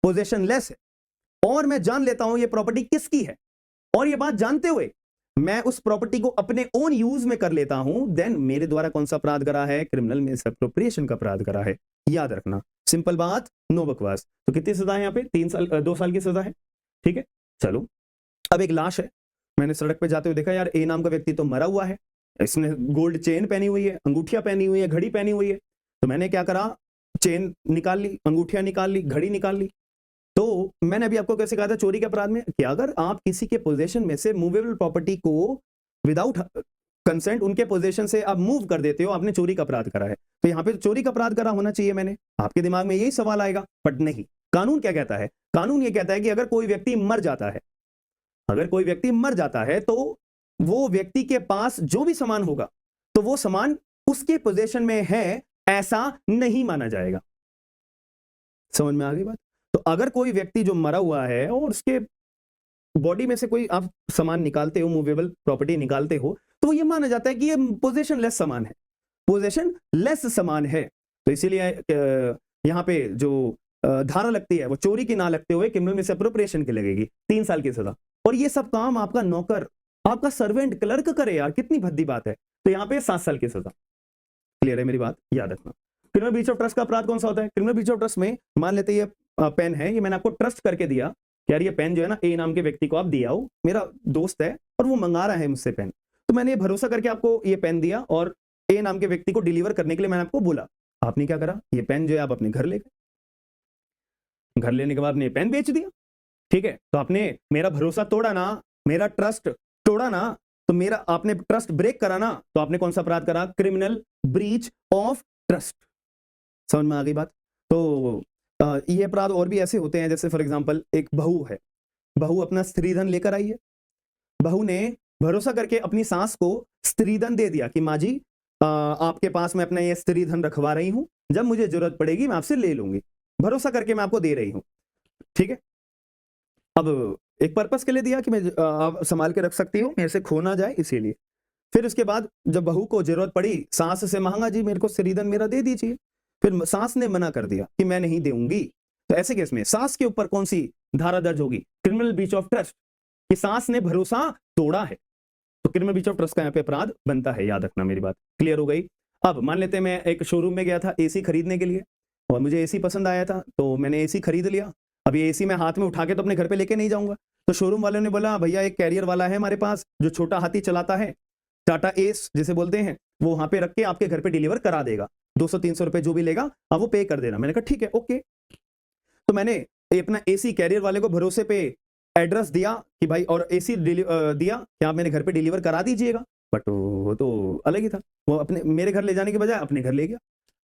पोजेशन लेस है और मैं जान लेता हूं ये प्रॉपर्टी किसकी है और ये बात जानते हुए मैं उस प्रॉपर्टी को अपने ओन यूज में कर लेता हूं, देन मेरे द्वारा कौन सा अपराध करा है? क्रिमिनल मिसअप्रोप्रिएशन का अपराध करा है। याद रखना, सिंपल बात, नो बकवास। तो कितनी सजा है यहाँ पे? 2 साल की सजा है, ठीक है। चलो, अब एक लाश है, मैंने सड़क पे जाते हुए देखा यार ए नाम का व्यक्ति तो मरा हुआ है, इसने गोल्ड चेन पहनी हुई है, अंगूठियां पहनी हुई है, घड़ी पहनी हुई है। तो मैंने क्या करा? चेन निकाल ली, अंगूठियां निकाल ली, घड़ी निकाल ली। तो मैंने अभी आपको कैसे कहा था चोरी के अपराध में कि अगर आप किसी के पोजीशन में से मूवेबल प्रॉपर्टी को विदाउट कंसेंट उनके पोजीशन से आप मूव कर देते हो, आपने चोरी का अपराध करा है। तो यहाँ पे चोरी का अपराध करा होना चाहिए मैंने, आपके दिमाग में यही सवाल आएगा, बट नहीं। कानून क्या कहता है? कानून ये कहता है कि अगर कोई व्यक्ति मर जाता है, अगर कोई व्यक्ति मर जाता है तो वो व्यक्ति के पास जो भी सामान होगा तो वो सामान उसके पोजीशन में है ऐसा नहीं माना जाएगा। समझ में आ गई बात? तो अगर कोई व्यक्ति जो मरा हुआ है और उसके बॉडी में से कोई आप सामान निकालते हो, मूवेबल प्रॉपर्टी निकालते हो, तो ये माना जाता है कि ये पोजीशन लेस सामान है, पोजीशन लेस सामान है। तो इसीलिए यहां पे जो धारा लगती है वो चोरी की ना लगते हुए क्रिमिनल मिसअप्रोप्रिएशन की लगेगी, 3 साल की सजा। और ये सब काम आपका नौकर, आपका सर्वेंट, क्लर्क करे यार, कितनी भद्दी बात है। तो यहाँ पे 7 साल की सजा। क्लियर है मेरी बात? याद रखना। क्रिमिनल ब्रीच ऑफ ट्रस्ट का अपराध कौन सा होता है? क्रिमिनल ब्रीच ऑफ ट्रस्ट में मान लेते ये पेन है, ये मैंने आपको ट्रस्ट करके दिया कि यार ये पेन जो है ना ए नाम के व्यक्ति को आप दिया हो, मेरा दोस्त है और वो मंगा रहा है मुझसे पेन, तो मैंने ये भरोसा करके आपको ये पेन दिया और ए नाम के व्यक्ति को डिलीवर करने के लिए मैंने आपको बोला। आपने क्या करा? ये पेन जो है आप अपने घर ले गए, घर लेने के बाद आपने पेन बेच दिया, ठीक है। तो आपने मेरा भरोसा तोड़ा ना, मेरा ट्रस्ट तोड़ा ना, तो मेरा आपने ट्रस्ट ब्रेक करा ना, तो आपने कौन सा अपराध करा? Criminal breach of trust. समझ में आ गई बात? तो ये अपराध और भी ऐसे होते हैं, जैसे फॉर एग्जांपल एक बहू है, बहू अपना स्त्रीधन लेकर आई है, बहू ने भरोसा करके अपनी सास को स्त्रीधन दे दिया कि माँ जी आपके पास मैं अपना ये स्त्रीधन रखवा रही हूं, जब मुझे जरूरत पड़ेगी मैं आपसे ले लूंगी, भरोसा करके मैं आपको दे रही हूं, ठीक है। अब एक पर्पस के लिए दिया कि मैं आप संभाल के रख सकती हो, मेरे से खो ना जाए, इसीलिए। फिर उसके बाद जब बहू को जरूरत पड़ी, सास से मांगा जी मेरे को स्त्रीधन मेरा दे दीजिए, फिर सास ने मना कर दिया कि मैं नहीं दूंगी। तो ऐसे केस में सास के ऊपर कौन सी धारा दर्ज होगी? क्रिमिनल ब्रीच ऑफ ट्रस्ट, कि सास ने भरोसा तोड़ा है, तो क्रिमिनल ब्रीच ऑफ ट्रस्ट का यहाँ पे अपराध बनता है। याद रखना मेरी बात, क्लियर हो गई? अब मान लेते हैं मैं एक शोरूम में गया था एसी खरीदने के लिए और मुझे एसी पसंद आया था, तो मैंने एसी खरीद लिया। अब ये एसी मैं हाथ में उठा के तो अपने घर पे लेके नहीं जाऊंगा, तो शोरूम वाले ने बोला भैया एक कैरियर वाला है हमारे पास जो छोटा हाथी चलाता है, टाटा एस जिसे बोलते हैं, वो वहां पे रख के आपके घर पे डिलीवर करा देगा, 200-300 रुपए जो भी लेगा आप वो पे कर देना। मैंने कहा ठीक है, ओके। तो मैंने अपना एसी कैरियर वाले को भरोसे पे एड्रेस दिया कि भाई, और एसी दिया कि आप मेरे घर पे डिलीवर करा दीजिएगा, बट वो तो अलग ही था, वो अपने मेरे घर ले जाने के बजाय अपने घर ले गया,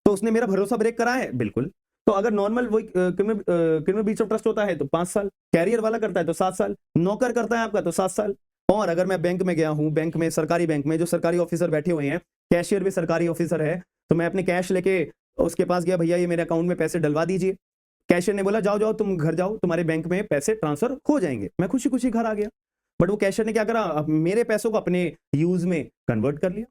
तो उसने मेरा भरोसा ब्रेक करा है, बिल्कुल। तो अगर नॉर्मल वही क्रिमिनल ब्रीच ऑफ ट्रस्ट होता है तो 5 साल, कैरियर वाला करता है तो 7 साल, नौकर करता है आपका तो 7 साल। और अगर मैं बैंक में गया हूं, बैंक में, सरकारी बैंक में जो सरकारी ऑफिसर बैठे हुए हैं, कैशियर भी सरकारी ऑफिसर है, तो मैं अपने कैश लेके उसके पास गया, भैया ये मेरे अकाउंट में पैसे डलवा दीजिए। कैशियर ने बोला जाओ जाओ तुम घर जाओ, तुम्हारे बैंक में पैसे ट्रांसफर हो जाएंगे। मैं खुशी खुशी घर आ गया, बट वो कैशियर ने क्या करा? मेरे पैसों को अपने यूज में कन्वर्ट कर लिया।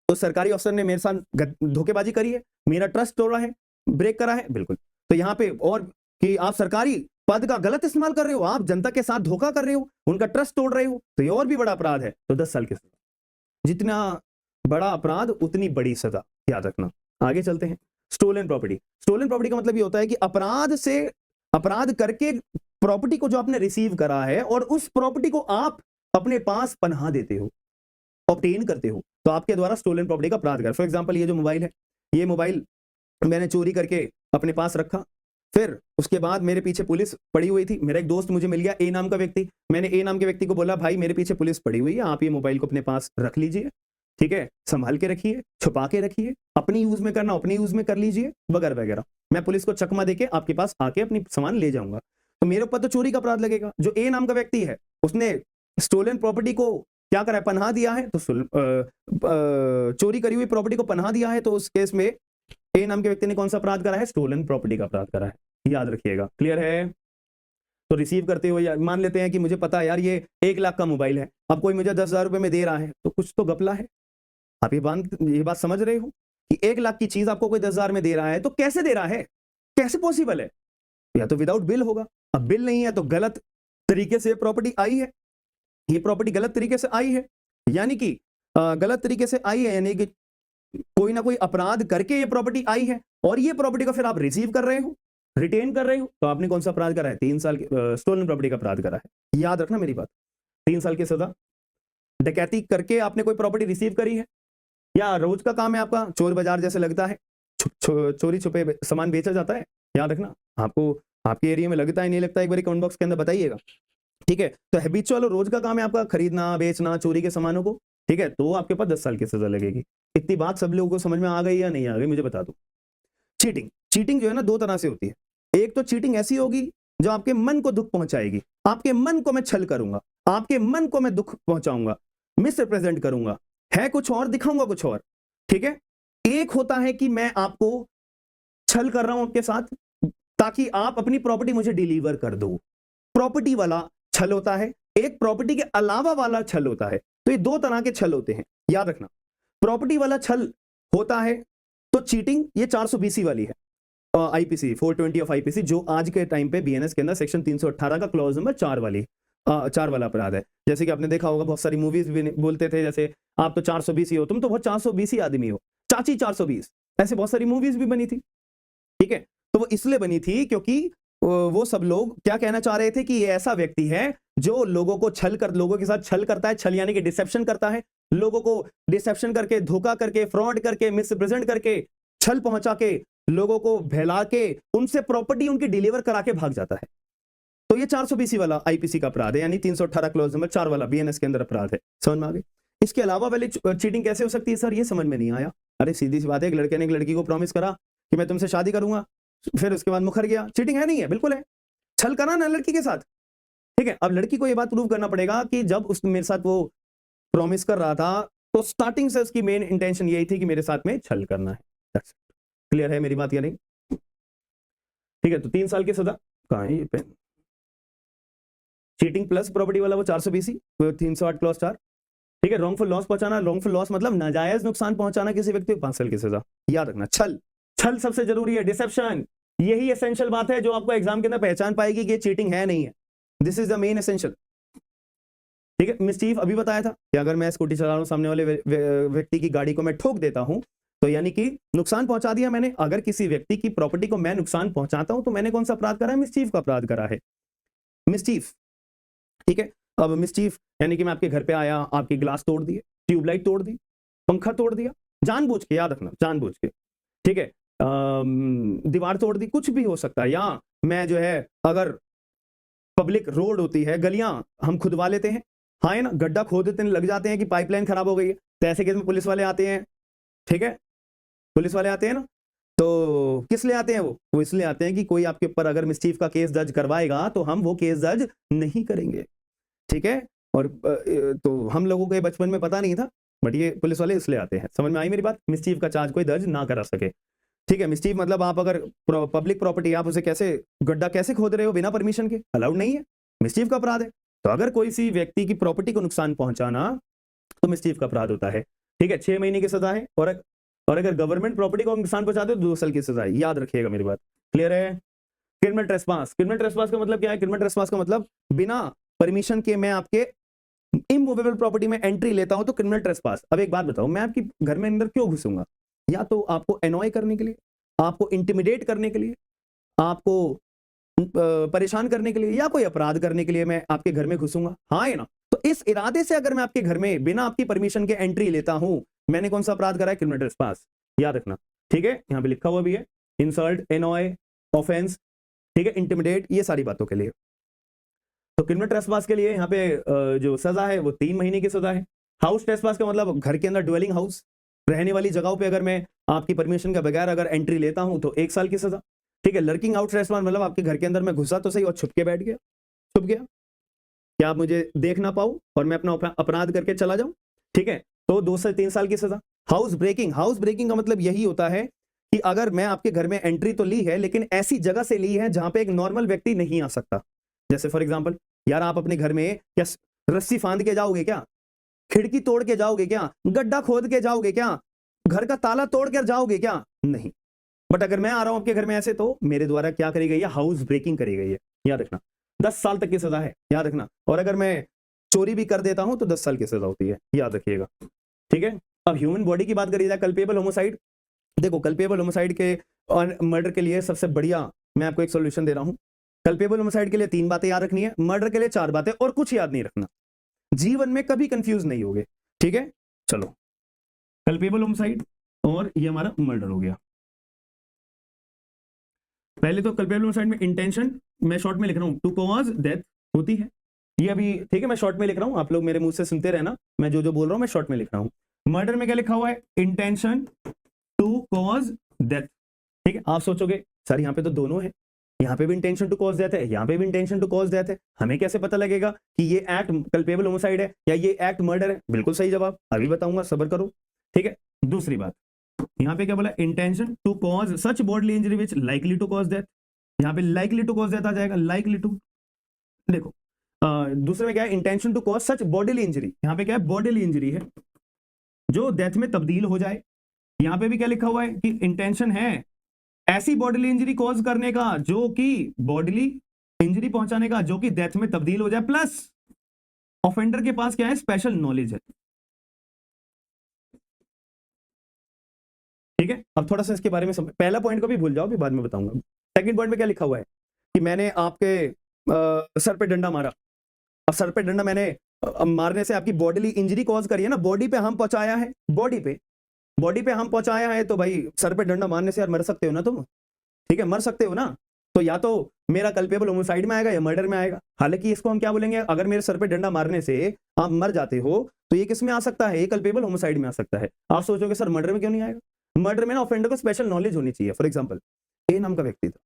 तो सरकारी अफसर ने मेरे साथ धोखेबाजी करी है, मेरा ट्रस्ट तोड़ा है, ब्रेक करा है, बिल्कुल। तो यहाँ पे और कि आप सरकारी पद का गलत इस्तेमाल कर रहे हो, आप जनता के साथ धोखा कर रहे हो, उनका ट्रस्ट तोड़ रहे हो, तो ये और भी बड़ा अपराध है, तो 10 साल की सजा। जितना बड़ा अपराध उतनी बड़ी सजा, याद रखना। आगे चलते हैं। Stolen property. स्टोलन प्रॉपर्टी का मतलब ये होता है कि अपराध से अपराध करके प्रॉपर्टी को जो आपने रिसीव करा है और उस प्रॉपर्टी को आप अपने पास पनाह देते हो, ऑब्टेन करते हो, तो आपके द्वारा स्टोलन प्रॉपर्टी का अपराध कर। फॉर एग्जांपल ये जो मोबाइल है, ये मोबाइल मैंने चोरी करके अपने पास रखा, फिर उसके बाद मेरे पीछे पुलिस पड़ी हुई थी, मेरा एक दोस्त मुझे मिल गया ए नाम का व्यक्ति, मैंने ए नाम के व्यक्ति को बोला भाई मेरे पीछे पुलिस पड़ी हुई है, आप ये मोबाइल को अपने पास रख लीजिए, ठीक है, संभाल के रखिए, छुपा के रखिए, अपनी यूज में करना अपनी यूज में कर लीजिए वगैरह वगैरह, मैं पुलिस को चकमा देके आपके पास आके अपनी सामान ले जाऊंगा। तो मेरे ऊपर तो चोरी का अपराध लगेगा। जो ए नाम का व्यक्ति है उसने स्टोलन प्रॉपर्टी को क्या करा है, पनाह दिया है, तो चोरी करी हुई प्रॉपर्टी को पनाह दिया है, तो उस केस में ए नाम के व्यक्ति ने कौन सा अपराध करा है, स्टोलन प्रॉपर्टी का अपराध करा है, याद रखिएगा। क्लियर है? तो रिसीव करते हुए मान लेते हैं कि मुझे पता है यार ये 1 लाख का मोबाइल है, अब कोई मुझे 10,000 रुपए में दे रहा है, तो कुछ तो घपला है। आप ये बात समझ रहे हो कि 1 लाख की चीज आपको कोई 10,000 में दे रहा है, तो कैसे दे रहा है, कैसे पॉसिबल है? या तो विदाउट बिल होगा, अब बिल नहीं है तो गलत तरीके से प्रॉपर्टी आई है, ये प्रॉपर्टी गलत तरीके से आई है, यानी कि गलत तरीके से आई है, यानी कि कोई ना कोई अपराध करके ये प्रॉपर्टी आई है, और ये प्रॉपर्टी को फिर आप रिसीव कर रहे हो, रिटेन कर रहे हो, तो आपने कौन सा अपराध करा है, 3 साल स्टोलन प्रॉपर्टी का अपराध करा है। याद रखना मेरी बात, 3 साल की सजा। डकैती करके आपने कोई प्रॉपर्टी रिसीव करी है, या रोज का काम है आपका, चोर बाजार जैसे लगता है, चोरी छुपे सामान बेचा जाता है, याद रखना। आपको आपके एरिया में लगता है नहीं लगता, एक बार कमेंट बॉक्स के अंदर बताइएगा, ठीक है। तो हैबिचुअल रोज का काम है आपका खरीदना बेचना चोरी के सामानों को, ठीक है, तो आपके पास 10 साल की सजा लगेगी। इतनी बात सब लोगों को समझ में आ गई या नहीं आ गई, मुझे बता दो। चीटिंग, चीटिंग जो है ना 2 तरह से होती है। एक तो चीटिंग ऐसी होगी जो आपके मन को दुख पहुंचाएगी, आपके मन को मैं छल करूंगा, आपके मन को मैं दुख पहुंचाऊंगा, मिस रिप्रेजेंट करूंगा, है कुछ और दिखाऊंगा कुछ और, ठीक है। एक होता है कि मैं आपको छल कर रहा हूं आपके साथ ताकि आप अपनी प्रॉपर्टी मुझे डिलीवर कर दो, प्रॉपर्टी वाला छल होता है। एक प्रॉपर्टी के अलावा वाला छल होता है। तो ये 2 तरह के छल होते हैं, याद रखना। प्रॉपर्टी वाला छल होता है तो चीटिंग ये 420 वाली है, आईपीसी 420 ऑफ आईपीसी, जो आज के टाइम पे बीएनएस के अंदर सेक्शन 318 का क्लॉज नंबर 4 वाली 4 वाला अपराध है। जैसे कि आपने देखा होगा बहुत सारी मूवीज भी बोलते थे, जैसे आप तो 420 ही हो, तुम तो बहुत 420 ही आदमी हो, चाची 420, ऐसे बहुत सारी मूवीज भी बनी थी, ठीक है। तो वो इसलिए बनी थी क्योंकि वो सब लोग क्या कहना चाह रहे थे कि ये ऐसा व्यक्ति है जो लोगों को लोगों के साथ छल करता है, छल यानी कि डिसेप्शन करता है, लोगों को डिसेप्शन करके, धोखा करके, फ्रॉड करके, मिसरिप्रेजेंट करके, छल पहुंचा के, लोगों को बहला के उनसे प्रॉपर्टी उनकी डिलीवर करा के भाग जाता है। तो ये 420 वाला आईपीसी का अपराध है, यानी 318 क्लॉज नंबर 4 वाला बीएनएस के अंदर अपराध है। समझ में आ गई? इसके अलावा वाली चीटिंग कैसे हो सकती है सर, ये समझ में नहीं आया। अरे सीधी सी बात है, एक लड़के ने एक लड़की को प्रॉमिस करा कि मैं तुमसे शादी करूंगा, फिर उसके बाद मुखर गया, चीटिंग है नहीं है? बिल्कुल है, छल करा ना लड़की के साथ, ठीक है। अब लड़की को यह बात प्रूव करना पड़ेगा कि जब उसने मेरे साथ वो प्रॉमिस कर रहा था तो स्टार्टिंग से उसकी मेन इंटेंशन यही थी कि मेरे साथ में छल करना है। क्लियर है मेरी बात या नहीं? ठीक है, तो 3 साल की सजा। कहां है ये पेन? चीटिंग प्लस प्रॉपर्टी वाला वो 420, 308 क्लॉज 4, ठीक है। रॉन्गफुल लॉस पहुंचाना, रॉन्गफुल लॉस मतलब नाजायज नुकसान पहुंचाना किसी व्यक्ति को, 5 साल की सजा। याद रखना, छल, छल सबसे जरूरी है, डिसेप्शन, यही एसेंशियल बात है जो आपको एग्जाम के अंदर पहचान पाएगी कि ये चीटिंग है नहीं है। This is the main essential, ठीक है। मिसचीफ अभी बताया था कि अगर मैं स्कूटी चला रहा हूं, सामने वाले व्यक्ति की गाड़ी को मैं ठोक देता हूं, तो यानी कि नुकसान पहुंचा दिया मैंने। अगर किसी व्यक्ति की प्रॉपर्टी को मैं नुकसान पहुंचाता हूं तो मैंने कौन सा अपराध करा है? मिसचीफ का अपराध करा है, मिसचीफ, ठीक है। अब मिसचीफ यानी कि मैं आपके घर पे आया, आपकी ग्लास तोड़ दिए, ट्यूबलाइट तोड़ दी, पंखा तोड़ दिया, जानबूझ के, याद रखना जानबूझ के, ठीक है। दीवार तोड़ दी, कुछ भी हो सकता है। या मैं जो है अगर पब्लिक रोड होती है, गलियां हम खुदवा लेते हैं, हाँ है ना, गड्ढा खोद देते लग जाते हैं कि पाइपलाइन खराब हो गई है, तो ऐसे केस में पुलिस वाले आते हैं, ठीक है, पुलिस वाले आते हैं ना। तो किस लिए आते हैं? वो इसलिए आते हैं कि कोई आपके ऊपर अगर मिसचीफ का केस दर्ज करवाएगा तो हम वो केस दर्ज नहीं करेंगे, ठीक है। और तो हम लोगों को बचपन में पता नहीं था, बट ये पुलिस वाले इसलिए आते हैं। समझ में आई मेरी बात? मिसचीफ का चार्ज कोई दर्ज ना करा सके, ठीक है। मिसचीफ मतलब आप अगर पब्लिक प्रॉपर्टी, आप उसे कैसे गड्ढा कैसे खोद रहे हो बिना परमिशन के, अलाउड नहीं है, मिसचीफ का अपराध है। तो अगर कोई सी व्यक्ति की प्रॉपर्टी को नुकसान पहुंचाना तो मिसचीफ का अपराध होता है, ठीक है। 6 महीने की सजा है, और अगर गवर्नमेंट प्रॉपर्टी को नुकसान पहुंचाते हो तो 2 साल की सजा है। याद रखिएगा मेरी बात, क्लियर है? क्रिमिनल ट्रेसपास, क्रिमिनल ट्रेसपास का मतलब क्या है? क्रिमिनल ट्रेसपास का मतलब बिना परमिशन के मैं आपके इमूवेबल प्रॉपर्टी में एंट्री लेता हूं तो क्रिमिनल ट्रेसपास। अब एक बात बताओ, मैं आपकी घर में अंदर क्यों घुसूंगा? या तो आपको एनॉय करने के लिए, आपको इंटिमिडेट करने के लिए, आपको परेशान करने के लिए या कोई अपराध करने के लिए मैं आपके घर में घुसूंगा, हाँ या ना? तो इस इरादे से अगर मैं आपके घर में बिना आपकी परमिशन के एंट्री लेता हूं, मैंने कौन सा अपराध करा है? Criminal trespass. याद रखना, ठीक है, यहां पे लिखा हुआ भी है, इंसल्ट, एनॉय, ऑफेंस, ठीक है, इंटिमिडेट, ये सारी बातों के लिए। तो क्रिमिनल ट्रेसपास के लिए यहाँ पे जो सजा है वो 3 महीने की सजा है। हाउस ट्रेसपास का मतलब घर के अंदर ड्वेलिंग हाउस, रहने वाली जगहों पे अगर मैं आपकी परमिशन के बगैर अगर एंट्री लेता हूं तो 1 साल की सजा, ठीक है। लर्किंग आउट ट्रेसपास मतलब आपके घर के अंदर मैं घुसा तो सही और छुप के बैठ गया, छुप गया, क्या आप मुझे देख ना पाओ और मैं अपना अपराध करके चला जाऊं, ठीक है, तो 2 से 3 साल की सजा। हाउस ब्रेकिंग, हाउस ब्रेकिंग का मतलब यही होता है कि अगर मैं आपके घर में एंट्री तो ली है लेकिन ऐसी जगह से ली है जहां पे एक नॉर्मल व्यक्ति नहीं आ सकता। जैसे फॉर एग्जांपल, यार आप अपने घर में क्या रस्सी फांद के जाओगे क्या? खिड़की तोड़ के जाओगे क्या? गड्ढा खोद के जाओगे क्या? घर का ताला तोड़ कर जाओगे क्या? नहीं। बट अगर मैं आ रहा हूं आपके घर में ऐसे, तो मेरे द्वारा क्या करी गई है? हाउस ब्रेकिंग करी गई है। याद रखना, 10 साल तक की सजा है, याद रखना। और अगर मैं चोरी भी कर देता हूं तो 10 साल की सजा होती है, याद रखिएगा, ठीक है। अब ह्यूमन बॉडी की बात करी जाए, कल्पेबल होमोसाइड, देखो कल्पेबल होमोसाइड के और मर्डर के लिए सबसे बढ़िया मैं आपको एक सोल्यूशन दे रहा हूं। कल्पेबल होमोसाइड के लिए 3 बातें याद रखनी है, मर्डर के लिए 4 बातें, और कुछ याद नहीं रखना, जीवन में कभी कंफ्यूज नहीं होगे, ठीक है। चलो, कल्पेबल होमोसाइड और ये हमारा मर्डर हो गया। पहले तो कल्पेबल होमोसाइड में इंटेंशन मैं शॉर्ट में लिख रहा हूं, टू कॉज डेथ होती है, ये अभी ठीक है, मैं शॉर्ट में लिख रहा हूं, आप लोग मेरे मुंह से सुनते रहना, मैं जो जो बोल रहा हूं मैं शॉर्ट में लिख रहा हूं। मर्डर में क्या लिखा हुआ है? इंटेंशन टू कॉज डेथ, ठीक है। आप सोचोगे सर यहाँ पे तो दोनों है, यहाँ पे भी इंटेंशन टू कॉज डेथ है, यहाँ पे भी इंटेंशन टू कॉज डेथ है, हमें कैसे पता लगेगा कि ये एक्ट कल्पेबल होमोसाइड है या ये एक्ट मर्डर है? बिल्कुल सही जवाब, अभी बताऊंगा, सब्र करो, ठीक है। दूसरी बात, यहाँ पे क्या बोला? Intention to cause such bodily injury which likely to cause death, यहाँ पे लाइकली टू कॉज डेथ आ जाएगा, लाइकली टू। देखो दूसरे में क्या है? Intention to cause such bodily injury, यहाँ पे क्या है? बॉडीली इंजरी है जो डेथ में तब्दील हो जाए। यहाँ पे भी क्या लिखा हुआ है कि इंटेंशन है ऐसी बॉडीली इंजरी कॉज करने का जो कि बॉडीली इंजरी पहुंचाने का जो कि डेथ में तब्दील हो जाए, प्लस ऑफेंडर के पास क्या है? स्पेशल नॉलेज है, ठीक है। अब थोड़ा सा इसके बारे में पहला पॉइंट को भी भूल जाओ, भी बाद में बताऊंगा। सेकंड पॉइंट में क्या लिखा हुआ है कि मैंने आपके सर पे डंडा मारा, अब सर पे डंडा मैंने मारने से आपकी बॉडीली इंजरी कॉज करी है ना, बॉडी पे हम पहुंचाया है, बॉडी पे हम पहुंचाया है, तो भाई सर पे डंडा मारने से यार मर सकते हो ना तुम, ठीक है, मर सकते हो ना। तो या तो मेरा कल्पेबल होमोसाइड में आएगा या मर्डर में आएगा। हालांकि इसको हम क्या बोलेंगे? अगर मेरे सर पे डंडा मारने से आप मर जाते हो तो ये किस में आ सकता है? ये कल्पेबल होमोसाइड में आ सकता है। आप सोचोगे सर मर्डर में क्यों नहीं आएगा? मर्डर में ना ऑफेंडर को स्पेशल नॉलेज होनी चाहिए। फॉर एग्जाम्पल, ए नाम का व्यक्ति था,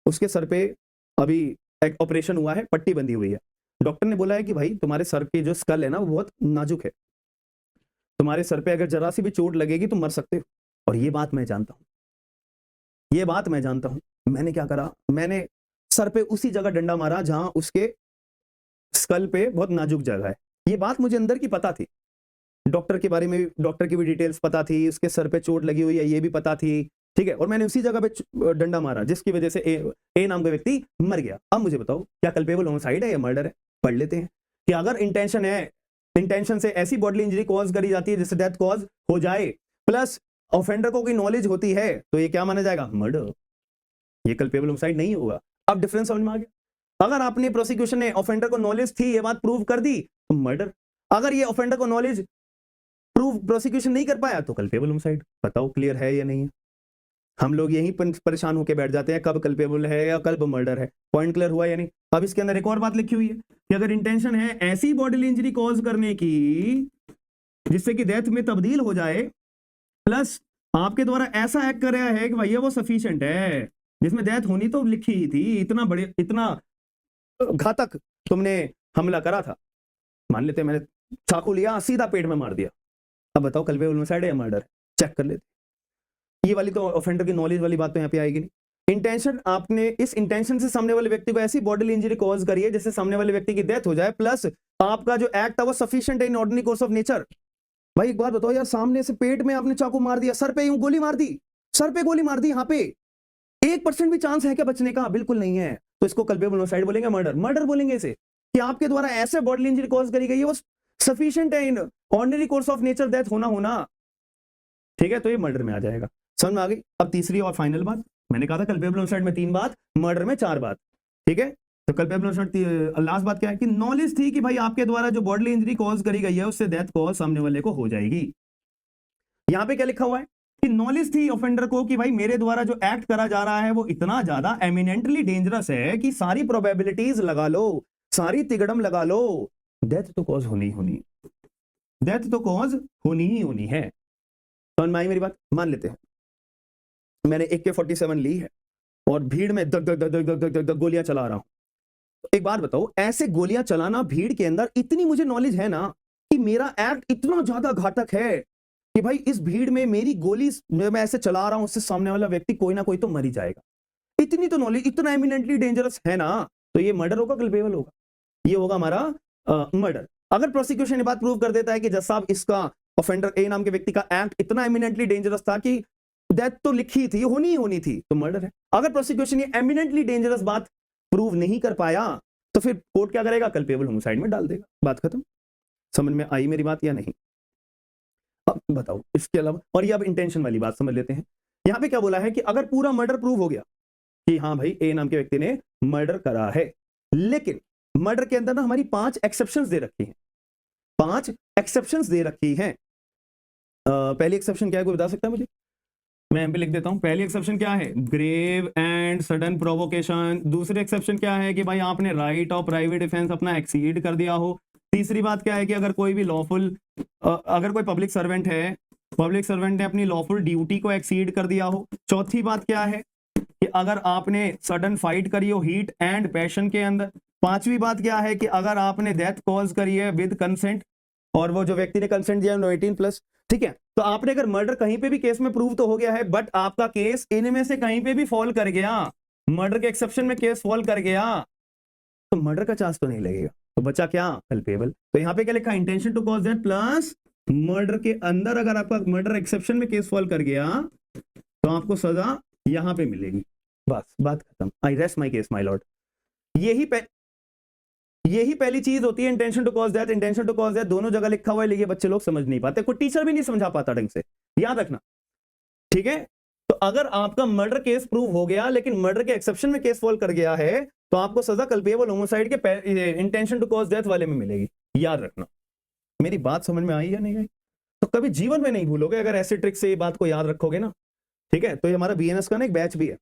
उसके सर पे अभी एक ऑपरेशन हुआ है, पट्टी बंधी हुई है, डॉक्टर ने बोला है कि भाई तुम्हारे सर की जो स्कल है ना वो बहुत नाजुक है, तुम्हारे सर पे अगर जरा सी भी चोट लगेगी तो मर सकते हो। और ये बात मैं जानता हूं, ये बात मैं जानता हूं। मैंने क्या करा? मैंने सर पे उसी जगह डंडा मारा जहां उसके स्कल पे बहुत नाजुक जगह है। ये बात मुझे अंदर की पता थी, डॉक्टर के बारे में डॉक्टर की भी डिटेल्स पता थी, उसके सर पे चोट लगी हुई है ये भी पता थी, ठीक है। और मैंने उसी जगह पे डंडा मारा जिसकी वजह से ए नाम का व्यक्ति मर गया। अब मुझे बताओ क्या कल्पेबल होमोसाइड है या मर्डर है? पढ़ लेते हैं कि अगर इंटेंशन है, इंटेंशन से ऐसी बॉडीली इंजरी कॉज करी जाती है जिससे डेथ कॉज हो जाए, प्लस ऑफेंडर को कोई नॉलेज होती है, तो ये क्या माना जाएगा? मर्डर, ये कल्पेबल होमोसाइड नहीं होगा। अब डिफरेंस समझ में आ गया? अगर आपने प्रोसिक्यूशन ने ऑफेंडर को नॉलेज थी ये बात प्रूव कर दी तो मर्डर, अगर ये ऑफेंडर को नॉलेज प्रूव प्रोसिक्यूशन नहीं कर पाया तो कल्पेबल होमोसाइड। बताओ क्लियर है या नहीं है? हम लोग यही परेशान होकर बैठ जाते हैं कब कल्पेबल है या कब मर्डर है। पॉइंट क्लियर हुआ या नहीं? अब इसके अंदर एक और बात लिखी हुई है कि अगर इंटेंशन है ऐसी बॉडीली इंजरी कॉज करने की जिससे कि डेथ में तब्दील हो जाए, प्लस आपके द्वारा ऐसा एक्ट कर रहा है कि भैया वो सफिशिएंट है, जिसमें डेथ होनी तो लिखी ही थी, इतना घातक तुमने हमला करा था, मान लेते मैंने चाकू लिया सीधा पेट में मार दिया। अब बताओ कल्पेबल होमोसाइड है या मर्डर है? चेक कर लेते। ये वाली तो ऑफेंडर की नॉलेज वाली बात तो यहाँ पे आएगी नहीं। इंटेंशन, आपने इस इंटेंशन से सामने वाले व्यक्ति को ऐसी बॉडीली इंजरी कॉज करी है जिससे सामने वाले व्यक्ति की डेथ हो जाए, प्लस आपका जो एक्ट था वो सफिशिएंट है in ordinary course of nature. भाई एक बात बताओ यार, सामने से पेट में आपने चाकू मार दिया, सर पे यूं गोली मार दी, सर पे गोली मार दी, यहाँ पे 1% भी चांस है क्या बचने का? बिल्कुल नहीं है। तो इसको कल्पेबल होमोसाइड बोलेंगे, मर्डर? मर्डर बोलेंगे इसे कि आपके द्वारा ऐसे बॉडीली इंजरी कॉज करी गई है वो सफिशिएंट है in ordinary course of nature death होना, ठीक है, तो ये मर्डर में आ जाएगा। समझ में आ गई? अब तीसरी और फाइनल बात, मैंने कहा था कल्पेबल होमोसाइड में 3 बात, मर्डर में 4 बात, ठीक है, तो कल्पेबल लास्ट बात क्या है कि नॉलेज थी कि भाई आपके द्वारा जो बॉडली इंजरी कॉज करी गई है उससे डेथ कॉज सामने वाले को हो जाएगी। यहां पे क्या लिखा हुआ है कि नॉलेज थी ऑफेंडर को कि भाई मेरे द्वारा जो एक्ट करा जा रहा है वो इतना ज्यादा एमिनेंटली डेंजरस है कि सारी प्रोबेबिलिटीज लगा लो, सारी तिगड़म लगा लो, डेथ तो कॉज होनी होनी, डेथ तो कॉज होनी ही होनी है। समझ में आई मेरी बात? मान लेते हैं मैंने AK-47 ली है और भीड़ में दग दग दग दग दग दग दग गोलियां चला रहा हूं। एक बात बताओ, ऐसे गोलियां चलाना भीड़ के अंदर, इतनी मुझे नॉलेज है ना कि मेरा एक्ट इतना ज्यादा घातक है कि भाई इस भीड़ में मेरी गोली मैं ऐसे चला रहा हूं, उससे सामने वाला व्यक्ति कोई ना कोई तो मर ही जाएगा। इतनी तो नॉलेज, इतना एमिनेंटली डेंजरस है ना, तो ये मर्डर होगा, कल्पेबल होगा, ये होगा हमारा मर्डर। अगर प्रोसिक्यूशन ये बात प्रूव कर देता है कि जज साहब इसका ऑफेंडर ए नाम के व्यक्ति का एक्ट इतना एमिनेंटली डेंजरस था कि डेथ तो लिखी थी, होनी ही होनी थी, तो मर्डर है। अगर प्रोसिक्यूशन ये एमिनेंटली डेंजरस बात प्रूव नहीं कर पाया तो फिर कोर्ट क्या करेगा? कल्पेबल होमिसाइड में डाल देगा, बात खत्म। समझ में आई मेरी बात या नहीं? अब बताओ इसके अलावा, और ये अब इंटेंशन वाली बात समझ लेते हैं। यहां पे क्या बोला है कि अगर पूरा मर्डर प्रूव हो गया कि हाँ भाई ए नाम के व्यक्ति ने मर्डर करा है, लेकिन मर्डर के अंदर ना हमारी 5 एक्सेप्शंस दे रखी हैं, 5 एक्सेप्शंस दे रखी हैं। पहली एक्सेप्शन क्या है, कोई बता सकता है मुझे? मैं यहाँ पे लिख देता हूं। पहली एक्सेप्शन क्या है? Grave and sudden provocation. दूसरी एक्सेप्शन क्या है कि भाई आपने राइट ऑफ प्राइवेट डिफेंस अपना एक्सीड कर दिया हो। तीसरी बात क्या है कि अगर कोई भी लॉफुल, अगर कोई पब्लिक सर्वेंट है, पब्लिक सर्वेंट ने अपनी लॉफुल ड्यूटी को एक्सीड कर दिया हो। चौथी बात क्या है कि अगर आपने सडन फाइट करी हो हीट एंड पैशन के अंदर। पांचवी बात क्या है कि अगर आपने डेथ कॉज करी है विद कंसेंट, और वो जो व्यक्ति ने कंसेंट दिया 18+, ठीक है। तो आपने अगर मर्डर कहीं पे भी केस में प्रूव तो हो गया है, बट आपका केस इनमें से कहीं पे भी फॉल कर गया, मर्डर के एक्सेप्शन में केस फॉल कर गया, तो मर्डर का चांस तो नहीं लगेगा, तो बचा क्या? कल्पेबल। तो यहां पे क्या लिखा? Intention to cause death plus murder के अंदर अगर आपका मर्डर एक्सेप्शन में केस फॉल कर गया तो आपको सजा यहां पे मिलेगी। बस बात खत्म। I rest my case my lord. यही पहली चीज होती है intention to cause death. Intention to cause death दोनों जगह लिखा हुआ है, लेकिन बच्चे लोग समझ नहीं पाते, कोई टीचर भी नहीं समझा पाता ढंग से, याद रखना, ठीक है। तो अगर आपका मर्डर केस प्रूव हो गया लेकिन मर्डर के एक्सेप्शन में केस फॉल कर गया है तो आपको सजा कल्पेबल होमोसाइड के इंटेंशन टू कॉज डेथ वाले में मिलेगी, याद रखना। मेरी बात समझ में आई या नहीं आई? तो कभी जीवन में नहीं भूलोगे अगर ऐसे ट्रिक से ये बात को याद रखोगे ना, ठीक है। तो ये हमारा BNS का ना एक बैच भी है,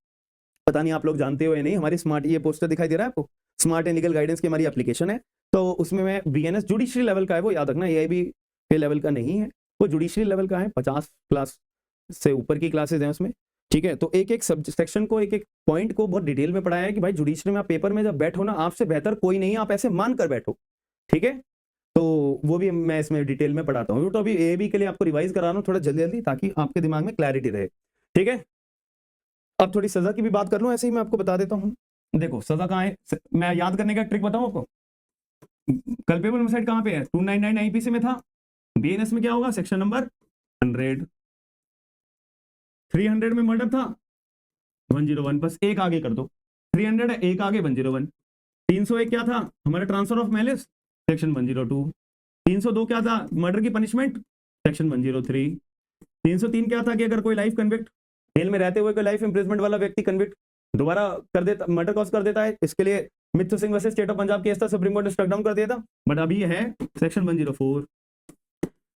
पता नहीं आप लोग जानते हो या नहीं। हमारी स्मार्ट, ये पोस्टर दिखाई दे रहा है आपको, स्मार्ट एंड लीगल गाइडेंस की हमारी एप्लीकेशन है, तो उसमें मैं BNS जुडिशरी लेवल का है, वो याद रखना, AIB के लेवल का नहीं है, वो जुडिशरी लेवल का है। 50+ से ऊपर की क्लासेज हैं उसमें, ठीक है। तो एक एक सेक्शन को, एक एक पॉइंट को बहुत डिटेल में पढ़ाया है कि भाई जुडिशरी में आप पेपर में जब बैठो ना, आपसे बेहतर कोई नहीं है, आप ऐसे मान कर बैठो, ठीक है। तो वो भी मैं इसमें डिटेल में पढ़ाता हूँ। तो अभी AIB के लिए आपको रिवाइज करा रहा हूँ थोड़ा जल्दी जल्दी, ताकि आपके दिमाग में क्लैरिटी रहे, ठीक है। अब थोड़ी सजा की भी बात कर लूं, ऐसे ही मैं आपको बता देता हूं। देखो सजा कहां है, मैं याद करने का ट्रिक बताऊं आपको। कल्पेबल होमिसाइड कहां पे है? 299 IPC में था। BNS में क्या होगा? Section number 100। 300 में मर्डर था, 101 बस एक आगे कर दो, 300 है, एक आगे 101। 301 क्या था? हमारा ट्रांसफर ऑफ मैलिस, सेक्शन 102। 302 क्या था? मर्डर की पनिशमेंट, सेक्शन 103। 303 क्या था कि अगर कोई लाइफ कन्विक्ट, जेल में रहते हुए कोई लाइफ इंप्रिजमेंट वाला व्यक्ति कन्विक्ट दोबारा कर देता, मर्डर कॉज कर देता है, इसके लिए Mittu Singh versus state of Punjab case था, सुप्रीम कोर्ट ने स्ट्रक डाउन कर दिया था, बट अभी है सेक्शन 104।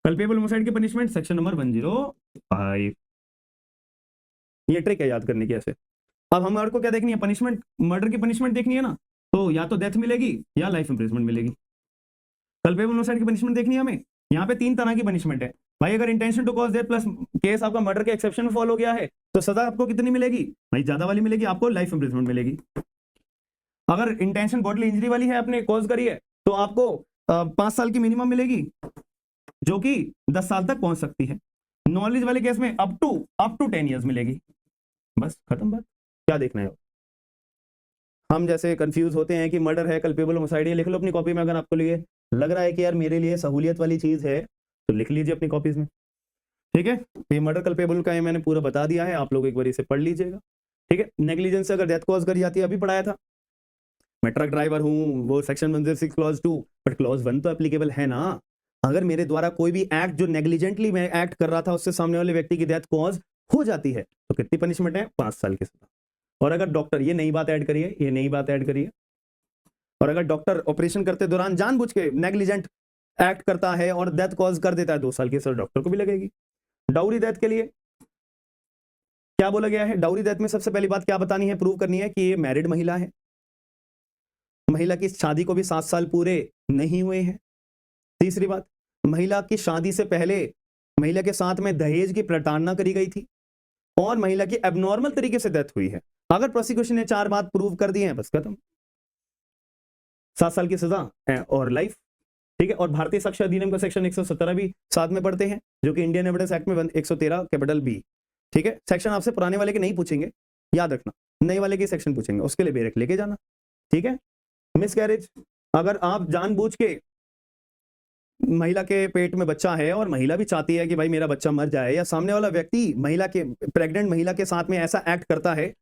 कल्पेबल होमिसाइड की पनिशमेंट सेक्शन नंबर 105। ये ट्रिक है याद करने की ऐसे। अब हमारे को क्या देखनी है? पनिशमेंट, मर्डर की पनिशमेंट देखनी है ना, तो या तो डेथ मिलेगी या लाइफ इंप्रिजमेंट मिलेगी। कल्पेबल होमिसाइड की पनिशमेंट देखनी है हमें, यहाँ पे 3 तरह की पनिशमेंट है भाई। अगर intention to cause death plus case आपका मर्डर के एक्सेप्शन में फॉल हो गया है तो सजा आपको कितनी मिलेगी भाई? ज्यादा वाली मिलेगी, आपको लाइफ इंप्रिजमेंट मिलेगी। अगर इंटेंशन बॉडली इंजरी वाली है, आपने कॉज करी है, तो आपको 5 साल की मिनिमम मिलेगी, जो कि 10 साल तक पहुंच सकती है। नॉलेज वाले केस में अप टू 10 ईयर्स मिलेगी। बस खत्म बात। क्या देखना है? हम जैसे कंफ्यूज होते हैं कि मर्डर है, कल्पेबल होमिसाइड है, लिख लो अपनी कॉपी में। अगर आपको लिए लग रहा है कि यार मेरे लिए सहूलियत वाली चीज है तो लिख लीजिए अपनी कॉपीज में, ठीक है। ये मर्डर कल्पेबल का है, मैंने पूरा बता दिया है, आप लोग एक बार इसे पढ़ लीजिएगा, ठीक है। नेग्लिजेंस से अगर डेथ कॉज करी जाती है, अभी पढ़ाया था, मैं ट्रक ड्राइवर हूं, वो सेक्शन 106 क्लॉज 2, बट क्लॉज 1 तो एप्लीकेबल है ना। अगर मेरे द्वारा कोई भी एक्ट जो नेग्लिजेंटली मैं एक्ट कर रहा था उससे सामने वाले व्यक्ति की डेथ कॉज हो जाती है तो कितनी पनिशमेंट है? 5 साल की सजा। और अगर डॉक्टर, ये नई बात ऐड करिए, ये नई बात ऐड करिए, और अगर डॉक्टर ऑपरेशन करते दौरान जानबूझ के नेग्लिजेंट एक्ट करता है और डेथ कॉज कर देता है 2 साल की सजा डॉक्टर को भी लगेगी। डाउरी डेथ के लिए क्या बोला गया है? डाउरी डेथ में सबसे पहली बात क्या बतानी है, प्रूव करनी है कि ये मैरिड महिला है, महिला की शादी को भी 7 साल पूरे नहीं हुए हैं। तीसरी बात, महिला की शादी से पहले महिला के साथ में दहेज की प्रताड़ना करी गई थी और महिला की एबनॉर्मल तरीके से डेथ हुई है। अगर प्रोसिक्यूशन ने 4 बात प्रूव कर दी है, बस खत्म, 7 साल की सजा और लाइफ। ठीक है, और भारतीय साक्ष्य अधिनियम का सेक्शन 117 भी साथ में पढ़ते हैं, जो कि इंडियन एविडेंस एक्ट में 113 कैपिटल बी। ठीक है, सेक्शन आपसे पुराने वाले के नहीं पूछेंगे, याद रखना, नए वाले के सेक्शन पूछेंगे, उसके लिए बेरेक लेके जाना। ठीक है, मिसकैरेज, अगर आप जानबूझ के महिला के पेट में बच्चा है और महिला भी चाहती है कि भाई मेरा बच्चा मर जाए, या सामने वाला व्यक्ति महिला के प्रेग्नेंट महिला के साथ में ऐसा एक्ट करता है,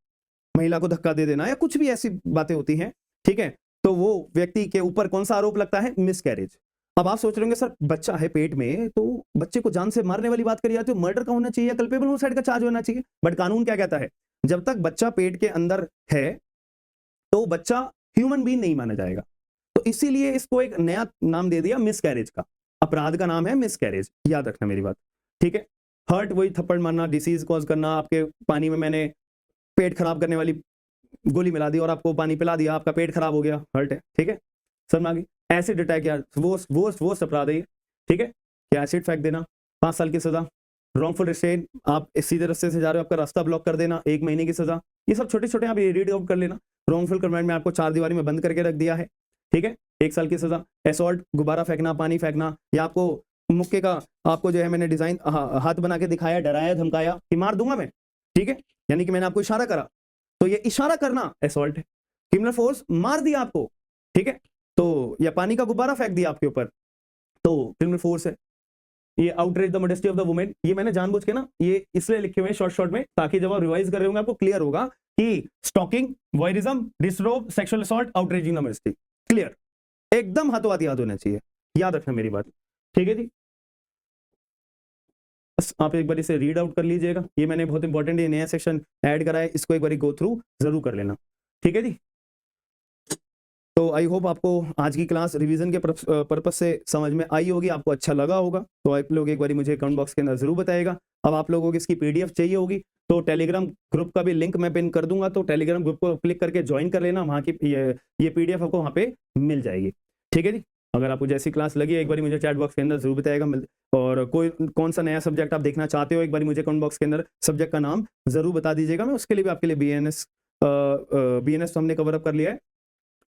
महिला को धक्का दे देना या कुछ भी ऐसी बातें होती हैं, ठीक है, तो वो व्यक्ति के ऊपर कौन सा आरोप लगता है? मिसकैरेज। अब आप सोच रहे होंगे सर बच्चा है पेट में, तो बच्चे को जान से मारने वाली बात करी जाती है, मर्डर का होना चाहिए या कल्पेबल होमिसाइड का चार्ज होना चाहिए, बट कानून क्या कहता है? जब तक बच्चा पेट के अंदर है तो बच्चा ह्यूमन बीइंग नहीं माना जाएगा। तो इसीलिए इसको एक नया नाम दे दिया मिसकैरेज का, अपराध का नाम है मिसकैरेज, याद रखना मेरी बात। ठीक है, हर्ट वही थप्पड़ मारना, डिसीज कॉज करना, आपके पानी में मैंने पेट खराब करने वाली गोली मिला दी और आपको पानी पिला दिया, आपका पेट खराब हो गया, हर्ट है। ठीक है, समझ में आ गई? एसिड अटैक यार वो अपराध है। ठीक है, क्या एसिड फेंक देना, 5 साल की सजा। रॉन्गफुल रिस्ट्रेन, आप सीधे रास्ते से जा रहे हो, आपका रास्ता ब्लॉक कर देना, 1 महीने की सजा। ये सब छोटे छोटे आप रीड आउट कर लेना। रॉन्गफुल कमेंट में आपको 4 दीवारी में बंद करके रख दिया है, ठीक है, 1 साल की सजा। असॉल्ट, गुब्बारा फेंकना, पानी फेंकना, या आपको मुक्के का आपको जो है मैंने डिजाइन हाथ बना के दिखाया, डराया धमकाया कि मार दूंगा मैं, ठीक है, यानी कि मैंने आपको इशारा करा, तो ये इशारा करना असॉल्ट है। क्रिमिनल फोर्स मार दिया आपको, ठीक है, तो या पानी का गुब्बारा फेंक दिया आपके ऊपर, तो क्रिमिनल फोर्स है। ये outrage the modesty of the women, ये मैंने जानबूझ के ना ये इसलिए लिखे हुए शॉर्ट में, ताकि जब आप रिवाइज कर रहे होंगे आपको क्लियर होगा कि stalking, voyeurism, disrobe, sexual assault, outraging the modesty, clear, एकदम हाथों हाथ याद होना चाहिए, याद रखना मेरी बात। ठीक है जी, बस आप एक बार इसे रीड आउट कर लीजिएगा, ये मैंने बहुत इंपॉर्टेंट ये नया सेक्शन ऐड करा है, इसको एक बार गो थ्रू जरूर कर लेना। ठीक है जी, तो आई होप आपको आज की क्लास रिवीजन के पर्पस से समझ में आई होगी, आपको अच्छा लगा होगा। तो आप लोग एक बार मुझे कमेंट बॉक्स के अंदर जरूर बताइएगा। अब आप लोगों को इसकी पीडीएफ चाहिए होगी तो टेलीग्राम ग्रुप का भी लिंक मैं पिन कर दूंगा, तो टेलीग्राम ग्रुप को क्लिक करके ज्वाइन कर लेना, वहाँ की ये पीडीएफ आपको वहाँ पे मिल जाएगी। ठीक है जी, अगर आपको जैसी क्लास लगी एक बार मुझे चैट बॉक्स के अंदर जरूर बताएगा, और कोई कौन सा नया सब्जेक्ट आप देखना चाहते हो एक बार मुझे कमेंट बॉक्स के अंदर सब्जेक्ट का नाम जरूर बता दीजिएगा। मैं उसके लिए भी आपके लिए बीएनएस तो हमने कवर अप कर लिया है,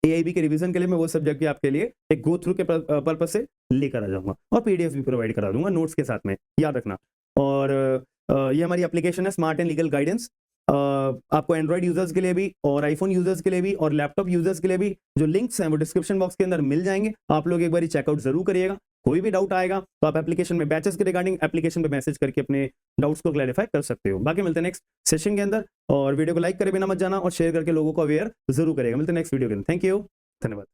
एआईबी के रिवीजन के लिए मैं वो सब्जेक्ट भी आपके लिए एक गो थ्रू के पर्पस से लेकर आ जाऊंगा और पीडीएफ भी प्रोवाइड करा दूंगा नोट्स के साथ में, याद रखना। और ये हमारी एप्लीकेशन है स्मार्ट एंड लीगल गाइडेंस, आपको एंड्रॉइड यूजर्स के लिए भी और आईफोन यूजर्स के लिए भी और लैपटॉप यूजर्स के लिए भी जो लिंक्स हैं वो डिस्क्रिप्शन बॉक्स के अंदर मिल जाएंगे, आप लोग एक बार चेकआउट जरूर करिएगा। कोई भी डाउट आएगा तो आप एप्लीकेशन में बैचेस के रिगार्डिंग एप्लीकेशन पे मैसेज करके अपने डाउट्स को क्लैरिफाई कर सकते हो। बाकी मिलते हैं नेक्स्ट सेशन के अंदर, और वीडियो को लाइक करे बिना मत जाना और शेयर करके लोगों को अवेयर जरूर करेगा। मिलते हैं नेक्स्ट वीडियो के अंदर, थैंक यू, धन्यवाद।